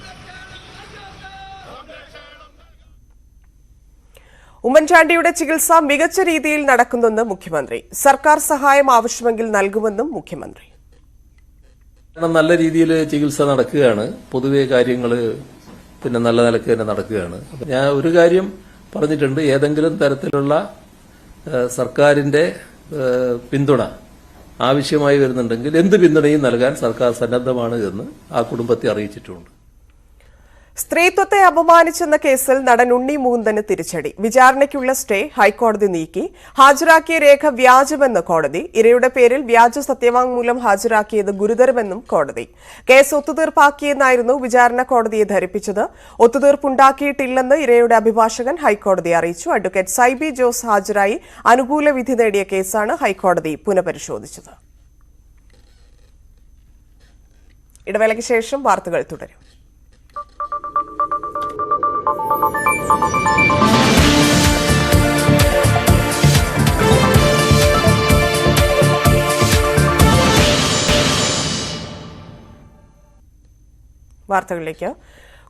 ഉമ്മൻചാണ്ടിയുടെ ചികിത്സ മികച്ച രീതിയിൽ നടക്കുന്നെന്ന് മുഖ്യമന്ത്രി. സർക്കാർ സഹായം ആവശ്യമെങ്കിൽ നൽകുമെന്നും മുഖ്യമന്ത്രി. നല്ല രീതിയിൽ ചികിത്സ നടക്കുകയാണ്. പൊതുവെ കാര്യങ്ങൾ നല്ല നിലക്ക് തന്നെ നടക്കുകയാണ്. ഞാൻ ഒരു കാര്യം പറഞ്ഞിട്ടുണ്ട്, ഏതെങ്കിലും തരത്തിലുള്ള സർക്കാരിന്റെ പിന്തുണ ആവശ്യമായി വരുന്നുണ്ടെങ്കിൽ എന്ത് പിന്തുണയും നൽകാൻ സർക്കാർ സന്നദ്ധമാണ് എന്ന് ആ കുടുംബത്തെ അറിയിച്ചിട്ടുണ്ട്. സ്ത്രീത്വത്തെ അപമാനിച്ചെന്ന കേസിൽ നടൻ ഉണ്ണി മുകുന്ദന് തിരിച്ചടി. വിചാരണയ്ക്കുള്ള സ്റ്റേ ഹൈക്കോടതി നീക്കി. ഹാജരാക്കിയ രേഖ വ്യാജമെന്ന് കോടതി. ഇരയുടെ പേരിൽ വ്യാജ സത്യവാങ്മൂലം ഹാജരാക്കിയത് ഗുരുതരമെന്നും കോടതി. കേസ് ഒത്തുതീർപ്പാക്കിയെന്നായിരുന്നു വിചാരണ കോടതിയെ ധരിപ്പിച്ചത്. ഒത്തുതീർപ്പുണ്ടാക്കിയിട്ടില്ലെന്ന് ഇരയുടെ അഭിഭാഷകൻ ഹൈക്കോടതിയെ അറിയിച്ചു. അഡ്വക്കേറ്റ് സൈബി ജോസ് ഹാജരായി അനുകൂല വിധി നേടിയ കേസാണ് ഹൈക്കോടതി പുനഃപരിശോധിച്ചത്. ഇടവേളയ്ക്ക് ശേഷം വാർത്തകൾ തുടരും. വാർത്തകളിലേക്ക്.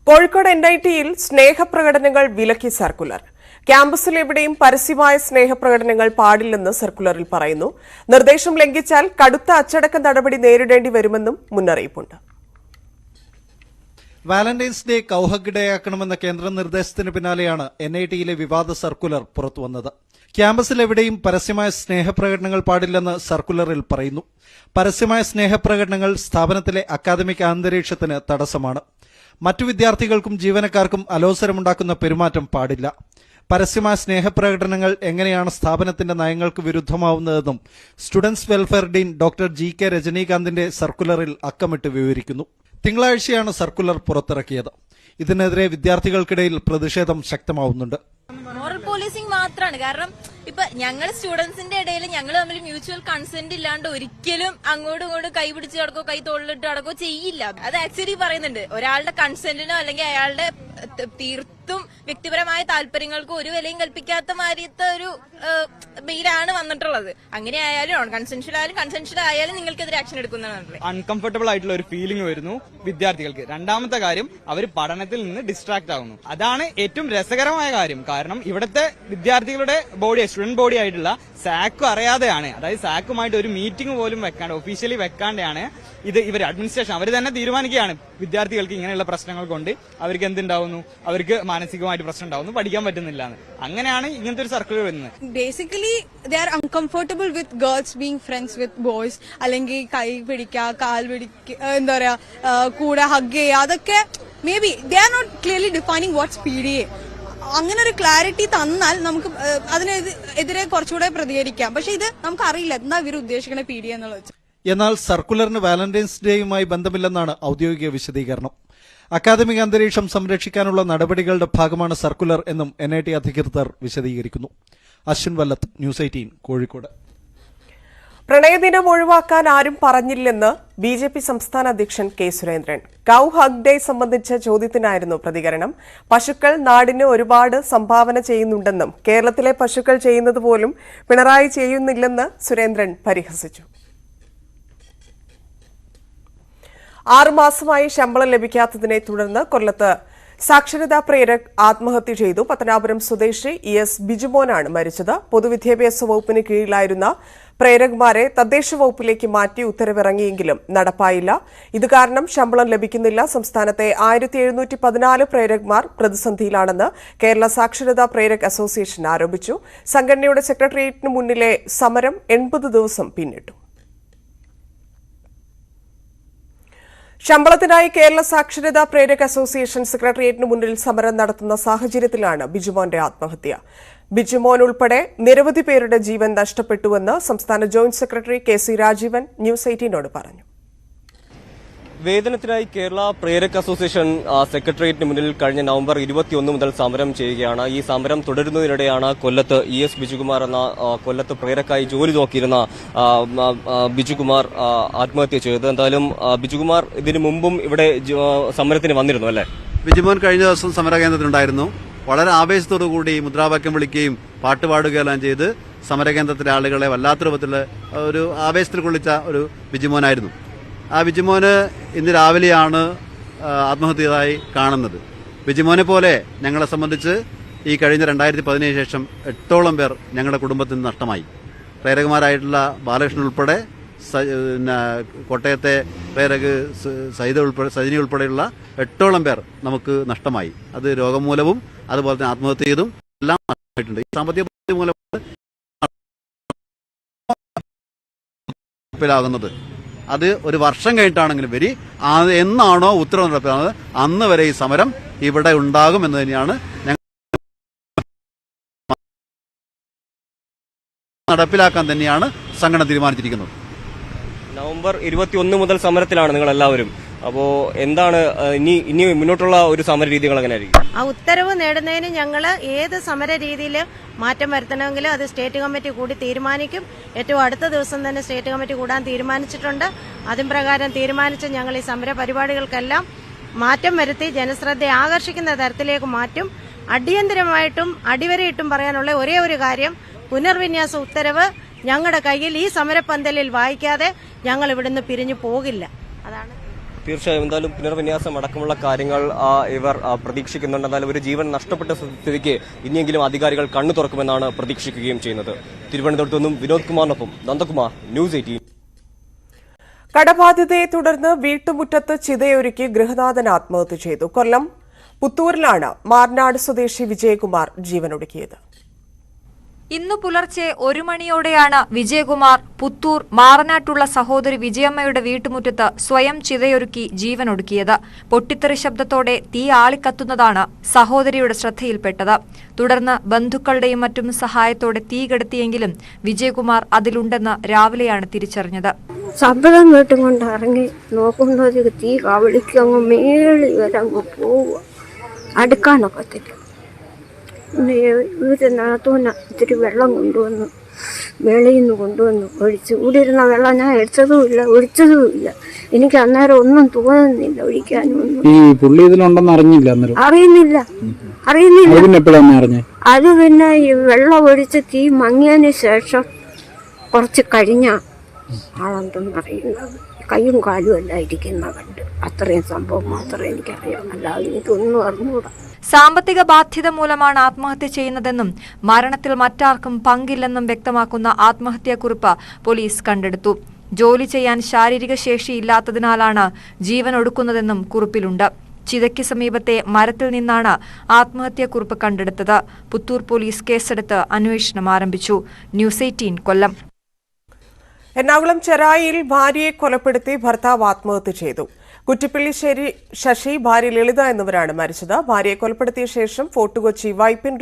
കോഴിക്കോട് NITയിൽ സ്നേഹപ്രകടനങ്ങൾ വിലക്കി സർക്കുലർ. ക്യാമ്പസിൽ എവിടെയും പരസ്യമായ സ്നേഹപ്രകടനങ്ങൾ പാടില്ലെന്ന് സർക്കുലറിൽ പറയുന്നു. നിർദ്ദേശം ലംഘിച്ചാൽ കടുത്ത അച്ചടക്ക നടപടി നേരിടേണ്ടി വരുമെന്നും മുന്നറിയിപ്പുണ്ട്. വാലന്റൈൻസ് ഡേ കൌഹഗ് ഡേ ആക്കണമെന്ന കേന്ദ്ര നിർദ്ദേശത്തിന് പിന്നാലെയാണ് NITയിലെ വിവാദ സർക്കുലർ പുറത്തുവന്നത്. ക്യാമ്പസിൽ എവിടെയും പരസ്യമായ സ്നേഹപ്രകടനങ്ങൾ പാടില്ലെന്ന് സർക്കുലറിൽ പറയുന്നു. പരസ്യമായ സ്നേഹപ്രകടനങ്ങൾ സ്ഥാപനത്തിലെ അക്കാദമിക് അന്തരീക്ഷത്തിന് തടസ്സമാണ്. മറ്റു വിദ്യാർത്ഥികൾക്കും ജീവനക്കാർക്കും അലോസരമുണ്ടാക്കുന്ന പെരുമാറ്റം പാടില്ല. പരസ്യമായ സ്നേഹപ്രകടനങ്ങൾ എങ്ങനെയാണ് സ്ഥാപനത്തിന്റെ നയങ്ങൾക്ക് വിരുദ്ധമാവുന്നതെന്നും students welfare dean doctor GK രജനീകാന്തിന്റെ സർക്കുലറിൽ അക്കമിട്ട് വിവരിക്കുന്നു. തിങ്കളാഴ്ചയാണ് സർക്കുലർ പുറത്തിറക്കിയത്. ഇതിനെതിരെ വിദ്യാർത്ഥികൾക്കിടയിൽ പ്രതിഷേധം ശക്തമാവുന്നുണ്ട്. മോറൽ പോലീസിംഗ് മാത്രമാണ്. കാരണം ഇപ്പൊ ഞങ്ങൾ സ്റ്റുഡൻസിന്റെ ഇടയിൽ ഞങ്ങൾ തമ്മിൽ മ്യൂച്വൽ കൺസെന്റ് ഇല്ലാണ്ട് ഒരിക്കലും അങ്ങോട്ടും ഇങ്ങോട്ടും കൈ പിടിച്ച് നടക്കോ കൈ തോളിലിട്ട് നടക്കോ ചെയ്യില്ല. അത് ആക്ച്വലി പറയുന്നുണ്ട്, ഒരാളുടെ കൺസെന്റിനോ അല്ലെങ്കിൽ അയാളുടെ തീർത്തും വ്യക്തിപരമായ താല്പര്യങ്ങൾക്ക് ഒരു വിലയും കൽപ്പിക്കാത്ത മാതിരത്തെ ഒരു ബെയിലാണ് വന്നിട്ടുള്ളത്. അങ്ങനെ ആയാലും നോൺ കൺസെൻഷ്യൽ ആയാലും കൺസെൻഷ്യൽ ആയാലും നിങ്ങൾക്കെതിരെ ആക്ഷൻ എടുക്കുന്നതാണ്. അൺകംഫർട്ടബിൾ ആയിട്ടുള്ള ഒരു ഫീലിംഗ് വരുന്നു വിദ്യാർത്ഥികൾക്ക്. രണ്ടാമത്തെ കാര്യം, അവർ പഠനത്തിൽ നിന്ന് ഡിസ്ട്രാക്ട് ആകുന്നു. അതാണ് ഏറ്റവും രസകരമായ കാര്യം. കാരണം ഇവിടുത്തെ വിദ്യാർത്ഥികളുടെ ബോഡി, സ്റ്റുഡന്റ് ബോഡി ആയിട്ടുള്ള സാക്ക് അറിയാതെയാണ്, അതായത് സാക്കുമായിട്ട് ഒരു മീറ്റിംഗ് പോലും വെക്കാണ്ട്, ഒഫീഷ്യലി വെക്കാണ്ടാണ് ഇവർ അഡ്മിനിസ്ട്രേഷൻ അവർ തന്നെ തീരുമാനിക്കുകയാണ് വിദ്യാർത്ഥികൾക്ക് ഇങ്ങനെയുള്ള പ്രശ്നങ്ങൾ കൊണ്ട് അവർക്ക് എന്തുണ്ടാവുന്നു, അവർക്ക് മാനസികമായിട്ട് പ്രശ്നം ഉണ്ടാവുന്നു, പഠിക്കാൻ പറ്റുന്നില്ല എന്ന്. അങ്ങനെയാണ് ഇങ്ങനത്തെ ഒരു സർക്കിൾ വരുന്നത്. Basically they are uncomfortable with girls being friends with boys, അല്ലെങ്കിൽ കൈ പിടിക്കുക, കാൽ പിടിക്കുക, എന്താ പറയാ, കൂടെ ഹഗ് ചെയ്യുക, അതൊക്കെ maybe they are not clearly defining what's PDA. അങ്ങനെ ഒരു ക്ലാരിറ്റി തന്നാൽ നമുക്ക് അതിനെതിരെ കുറച്ചുകൂടെ പ്രതികരിക്കാം. പക്ഷെ ഇത് നമുക്ക് അറിയില്ല എന്താ ഇവർ ഉദ്ദേശിക്കുന്ന PDA എന്നുള്ളത്. എന്നാൽ സർക്കുലറിന് വാലന്റൈൻസ് ഡേയുമായി ബന്ധമില്ലെന്നാണ് ഔദ്യോഗിക വിശദീകരണം. അക്കാദമിക അന്തരീക്ഷം സംരക്ഷിക്കാനുള്ള നടപടികളുടെ ഭാഗമാണ് സർക്കുലർ എന്നും NIT അധികൃതർ വിശദീകരിക്കുന്നു. അശ്വിൻ വല്ലത്ത്, ന്യൂസ് 18 കോഴിക്കോട്. പ്രണയദിനം ഒഴിവാക്കാൻ ആരും പറഞ്ഞില്ലെന്ന് BJP സംസ്ഥാന അധ്യക്ഷൻ K. സുരേന്ദ്രൻ. കൗ ഹഗ് ഡേ സംബന്ധിച്ച ചോദ്യത്തിനായിരുന്നു പ്രതികരണം. പശുക്കൾ നാടിന് ഒരുപാട് സംഭാവന ചെയ്യുന്നുണ്ടെന്നും കേരളത്തിലെ പശുക്കൾ ചെയ്യുന്നത് പോലും പിണറായി ചെയ്യുന്നില്ലെന്ന് സുരേന്ദ്രൻ പരിഹസിച്ചു. 6 മാസമായി ശമ്പളം ലഭിക്കാത്തതിനെ തുടർന്ന് കൊല്ലത്ത് സാക്ഷരതാ പ്രേരക് ആത്മഹത്യ ചെയ്തു. പത്തനാപുരം സ്വദേശി ES ബിജുമോനാണ് മരിച്ചത്. പൊതുവിദ്യാഭ്യാസ വകുപ്പിന് കീഴിലായിരുന്ന പ്രേരക്മാരെ തദ്ദേശ വകുപ്പിലേക്ക് മാറ്റി ഉത്തരവിറങ്ങിയെങ്കിലും നടപ്പായില്ല. ഇത് കാരണം ശമ്പളം ലഭിക്കുന്നില്ല. സംസ്ഥാനത്തെ 1714 പ്രേരക്മാർ പ്രതിസന്ധിയിലാണെന്ന് കേരള സാക്ഷരതാ പ്രേരക് അസോസിയേഷൻ ആരോപിച്ചു. സംഘടനയുടെ സെക്രട്ടേറിയറ്റിന് മുന്നിലെ സമരം 80 ദിവസം പിന്നിട്ടു. ശമ്പളത്തിനായി കേരള സാക്ഷരതാ പ്രേരക് അസോസിയേഷൻ സെക്രട്ടേറിയറ്റിന് മുന്നിൽ സമരം നടത്തുന്ന സാഹചര്യത്തിലാണ് ബിജുമോന്റെ ആത്മഹത്യ. ബിജുമോൻ ഉൾപ്പെടെ നിരവധി പേരുടെ ജീവൻ നഷ്ടപ്പെട്ടുവെന്ന് സംസ്ഥാന joint secretary KC Rajeevan news 18നോട് പറഞ്ഞു. വേതനത്തിനായി കേരള പ്രേരക് അസോസിയേഷൻ സെക്രട്ടേറിയറ്റിന് മുന്നിൽ കഴിഞ്ഞ നവംബർ 21 മുതൽ സമരം ചെയ്യുകയാണ്. ഈ സമരം തുടരുന്നതിനിടെയാണ് കൊല്ലത്ത് ES ബിജുകുമാർ എന്ന കൊല്ലത്ത് പ്രേരക്കായി ജോലി നോക്കിയിരുന്ന ബിജുകുമാർ ആത്മഹത്യ ചെയ്തത്. എന്തായാലും ബിജുകുമാർ ഇതിനു മുമ്പും ഇവിടെ സമരത്തിന് വന്നിരുന്നു അല്ലേ? ബിജുമോൻ കഴിഞ്ഞ ദിവസം സമരകേന്ദ്രത്തിലുണ്ടായിരുന്നു. വളരെ ആവേശത്തോടുകൂടി മുദ്രാവാക്യം വിളിക്കുകയും പാട്ടുപാടുകയെല്ലാം ചെയ്ത് സമരകേന്ദ്രത്തിലെ ആളുകളെ വല്ലാത്ത രൂപത്തിൽ ഒരു ആവേശത്തിൽ കൊള്ളിച്ച ഒരു ബിജുമോനായിരുന്നു. ആ ബിജുമോന് ഇന്ന് രാവിലെയാണ് ആത്മഹത്യ ചെയ്തതായി കാണുന്നത്. ബിജുമോനെ പോലെ ഞങ്ങളെ സംബന്ധിച്ച് ഈ കഴിഞ്ഞ 2017 ശേഷം 8ഓളം പേർ ഞങ്ങളുടെ കുടുംബത്തിൽ നിന്ന് നഷ്ടമായി. പ്രേരകമാരായിട്ടുള്ള ബാലകൃഷ്ണൻ ഉൾപ്പെടെ, കോട്ടയത്തെ പ്രേരക് സജിനി ഉൾപ്പെടെയുള്ള 8ഓളം പേർ നമുക്ക് നഷ്ടമായി. അത് രോഗം മൂലവും അതുപോലെ തന്നെ ആത്മഹത്യ ചെയ്തും എല്ലാം നഷ്ടമായിട്ടുണ്ട്. ഈ സാമ്പത്തിക മൂലം ാകുന്നത് അത് ഒരു വർഷം കഴിഞ്ഞിട്ടാണെങ്കിലും വരി എന്നാണോ ഉത്തരവ് നടത്തുന്നത് അന്ന് വരെ ഈ സമരം ഇവിടെ ഉണ്ടാകും എന്ന് തന്നെയാണ് ഞങ്ങൾ നടപ്പിലാക്കാൻ തന്നെയാണ് സംഘടന തീരുമാനിച്ചിരിക്കുന്നത്. നവംബർ 21 മുതൽ സമരത്തിലാണ് നിങ്ങൾ എല്ലാവരും. അപ്പോ എന്താണ് ഇനി മുന്നോട്ടുള്ള ഒരു സമര രീതികൾ എങ്ങനെയായിരിക്കും? ആ ഉത്തരവ് നേടുന്നതിന് ഞങ്ങൾ ഏത് സമര രീതിയിൽ മാറ്റം വരുത്തണമെങ്കിലും അത് സ്റ്റേറ്റ് കമ്മിറ്റി കൂടി തീരുമാനിക്കും. ഏറ്റവും അടുത്ത ദിവസം തന്നെ സ്റ്റേറ്റ് കമ്മിറ്റി കൂടാൻ തീരുമാനിച്ചിട്ടുണ്ട്. അതും പ്രകാരം തീരുമാനിച്ച് ഞങ്ങൾ ഈ സമര പരിപാടികൾക്കെല്ലാം മാറ്റം വരുത്തി ജനശ്രദ്ധ ആകർഷിക്കുന്ന തരത്തിലേക്ക് മാറ്റും. അടിയന്തരമായിട്ടും അടിവരയിട്ടും പറയാനുള്ള ഒരേ ഒരു കാര്യം, പുനർവിന്യാസ ഉത്തരവ് ഞങ്ങളുടെ കയ്യിൽ ഈ സമരപ്പന്തലിൽ വായിക്കാതെ ഞങ്ങൾ ഇവിടുന്ന് പിരിഞ്ഞു പോകില്ല. അതാണ് തീർച്ചയായും. എന്തായാലും പുനർവിന്യാസം അടക്കമുള്ള കാര്യങ്ങൾ ഇവർ പ്രതീക്ഷിക്കുന്നുണ്ട്. എന്തായാലും ഒരു ജീവൻ നഷ്ടപ്പെട്ട സ്ഥിതിക്ക് ഇനിയെങ്കിലും അധികാരികൾ കണ്ണു തുറക്കുമെന്നാണ് പ്രതീക്ഷിക്കുകയും ചെയ്യുന്നത്. തിരുവനന്തപുരത്ത് നിന്നും വിനോദ് കുമാറിനൊപ്പം നന്ദകുമാർ, ന്യൂസ് 18. കടബാധ്യതയെ തുടർന്ന് വീട്ടുമുറ്റത്ത് ചിതയൊരുക്കി ഗൃഹനാഥൻ ആത്മഹത്യ ചെയ്തു. കൊല്ലം പുത്തൂരിലാണ് മാർനാട് സ്വദേശി വിജയകുമാർ ജീവനൊടുക്കിയത്. ഇന്നു പുലർച്ചെ 1 മണിയോടെയാണ് വിജയകുമാർ പുത്തൂർ മാറനാട്ടുള്ള സഹോദരി വിജയമ്മയുടെ വീട്ടുമുറ്റത്ത് സ്വയം ചിതയൊരുക്കി ജീവനൊടുക്കിയത്. പൊട്ടിത്തെറി ശബ്ദത്തോടെ തീ ആളിക്കത്തുന്നതാണ് സഹോദരിയുടെ ശ്രദ്ധയിൽപ്പെട്ടത്. തുടർന്ന് ബന്ധുക്കളുടെയും മറ്റും സഹായത്തോടെ തീ കെടുത്തിയെങ്കിലും വിജയകുമാർ അതിലുണ്ടെന്ന് രാവിലെയാണ് തിരിച്ചറിഞ്ഞത്. ശബ്ദം കേട്ടുകൊണ്ട് ഇറങ്ങി നോക്കുമ്പോഴേക്ക് തീ കവളിക്ക് അങ്ങ് മേളി വരെ അങ്ങ് പോവുക, അടുക്കാനൊക്കത്തില്ല. വീട്ടിനകത്തുനിന്ന് ഇത്തിരി വെള്ളം കൊണ്ടുവന്നു, വെളിയിൽ നിന്ന് കൊണ്ടുവന്നു ഒഴിച്ചു. ഇവിടെ ഇരുന്ന വെള്ളം ഞാൻ എടുത്തതുമില്ല ഒഴിച്ചതുമില്ല. എനിക്ക് അന്നേരം ഒന്നും തോന്നുന്നില്ല ഒഴിക്കാനും ഒന്നും. ഈ പുള്ളി ഇതിലുണ്ടെന്ന് അറിഞ്ഞില്ല? അറിയുന്നില്ല. അത് പിന്നെ ഈ വെള്ളം ഒഴിച്ച് തീ മങ്ങിയതിന് ശേഷം കുറച്ച് കഴിഞ്ഞ ആളെന്തെന്ന് അറിയുന്നത്. കൈയും കാലും എല്ലാം ഇരിക്കുന്ന കണ്ട് അത്രയും സംഭവം മാത്രമേ എനിക്കറിയാം, അല്ലാതെ എനിക്കൊന്നും അറിഞ്ഞുകൂടാ. സാമ്പത്തിക ബാധ്യത മൂലമാണ് ആത്മഹത്യ ചെയ്യുന്നതെന്നും മരണത്തിൽ മറ്റാർക്കും പങ്കില്ലെന്നും വ്യക്തമാക്കുന്ന ആത്മഹത്യാക്കുറിപ്പ് പോലീസ് കണ്ടെടുത്തു. ജോലി ചെയ്യാൻ ശാരീരിക ശേഷിയില്ലാത്തതിനാലാണ് ജീവൻ ഒടുക്കുന്നതെന്നും കുറിപ്പിലുണ്ട്. ചിതയ്ക്ക് സമീപത്തെ മരത്തിൽ നിന്നാണ് ആത്മഹത്യാക്കുറിപ്പ് കണ്ടെടുത്തത്. പുത്തൂർ പോലീസ് കേസെടുത്ത് അന്വേഷണം ആരംഭിച്ചു. ന്യൂസ് 18 കൊല്ലം. എറണാകുളം ചെറായിയിൽ ഭാര്യയെ കൊലപ്പെടുത്തി ഭർത്താവ് ആത്മഹത്യ ചെയ്തു. കുറ്റിപ്പള്ളിശ്ശേരി ശശി, ഭാര്യ ലളിത എന്നിവരാണ് മരിച്ചത്. ഭാര്യയെ കൊലപ്പെടുത്തിയ ശേഷം ഫോർട്ട് കൊച്ചി വൈപ്പിൻ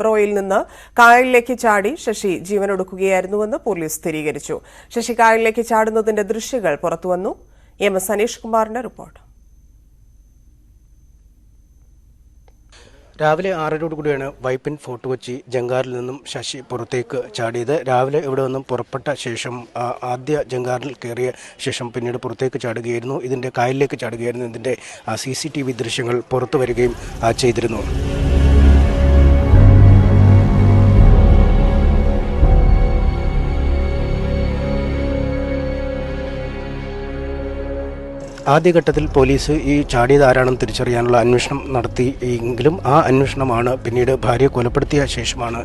റോയിൽ നിന്ന് കായലിലേക്ക് ചാടി ശശി ജീവനൊടുക്കുകയായിരുന്നുവെന്ന് പോലീസ് സ്ഥിരീകരിച്ചു. ശശി കായലിലേക്ക് ചാടുന്നതിന്റെ ദൃശ്യങ്ങൾ പുറത്തുവന്നു. എം.എസ്. അനീഷ് കുമാറിന്റെ റിപ്പോർട്ട്. രാവിലെ 6:00 വൈപ്പിൻ ഫോർട്ട് കൊച്ചി ജങ്കാറിൽ നിന്നും ശശി പുറത്തേക്ക് ചാടിയത്. രാവിലെ ഇവിടെ നിന്നും പുറപ്പെട്ട ശേഷം ആദ്യ ജങ്കാറിൽ കയറിയ ശേഷം പിന്നീട് പുറത്തേക്ക് ചാടുകയായിരുന്നു. ഇതിൻ്റെ കായലിലേക്ക് ചാടുകയായിരുന്നു. ഇതിൻ്റെ CCTV ദൃശ്യങ്ങൾ പുറത്തു വരികയും ചെയ്തിരുന്നു. ആദ്യഘട്ടത്തിൽ പോലീസ് ഈ ചാടിയത് ആരാണെന്ന് തിരിച്ചറിയാനുള്ള അന്വേഷണം നടത്തിയെങ്കിലും ആ അന്വേഷണമാണ് പിന്നീട് ഭാര്യയെ കൊലപ്പെടുത്തിയ ശേഷമാണ്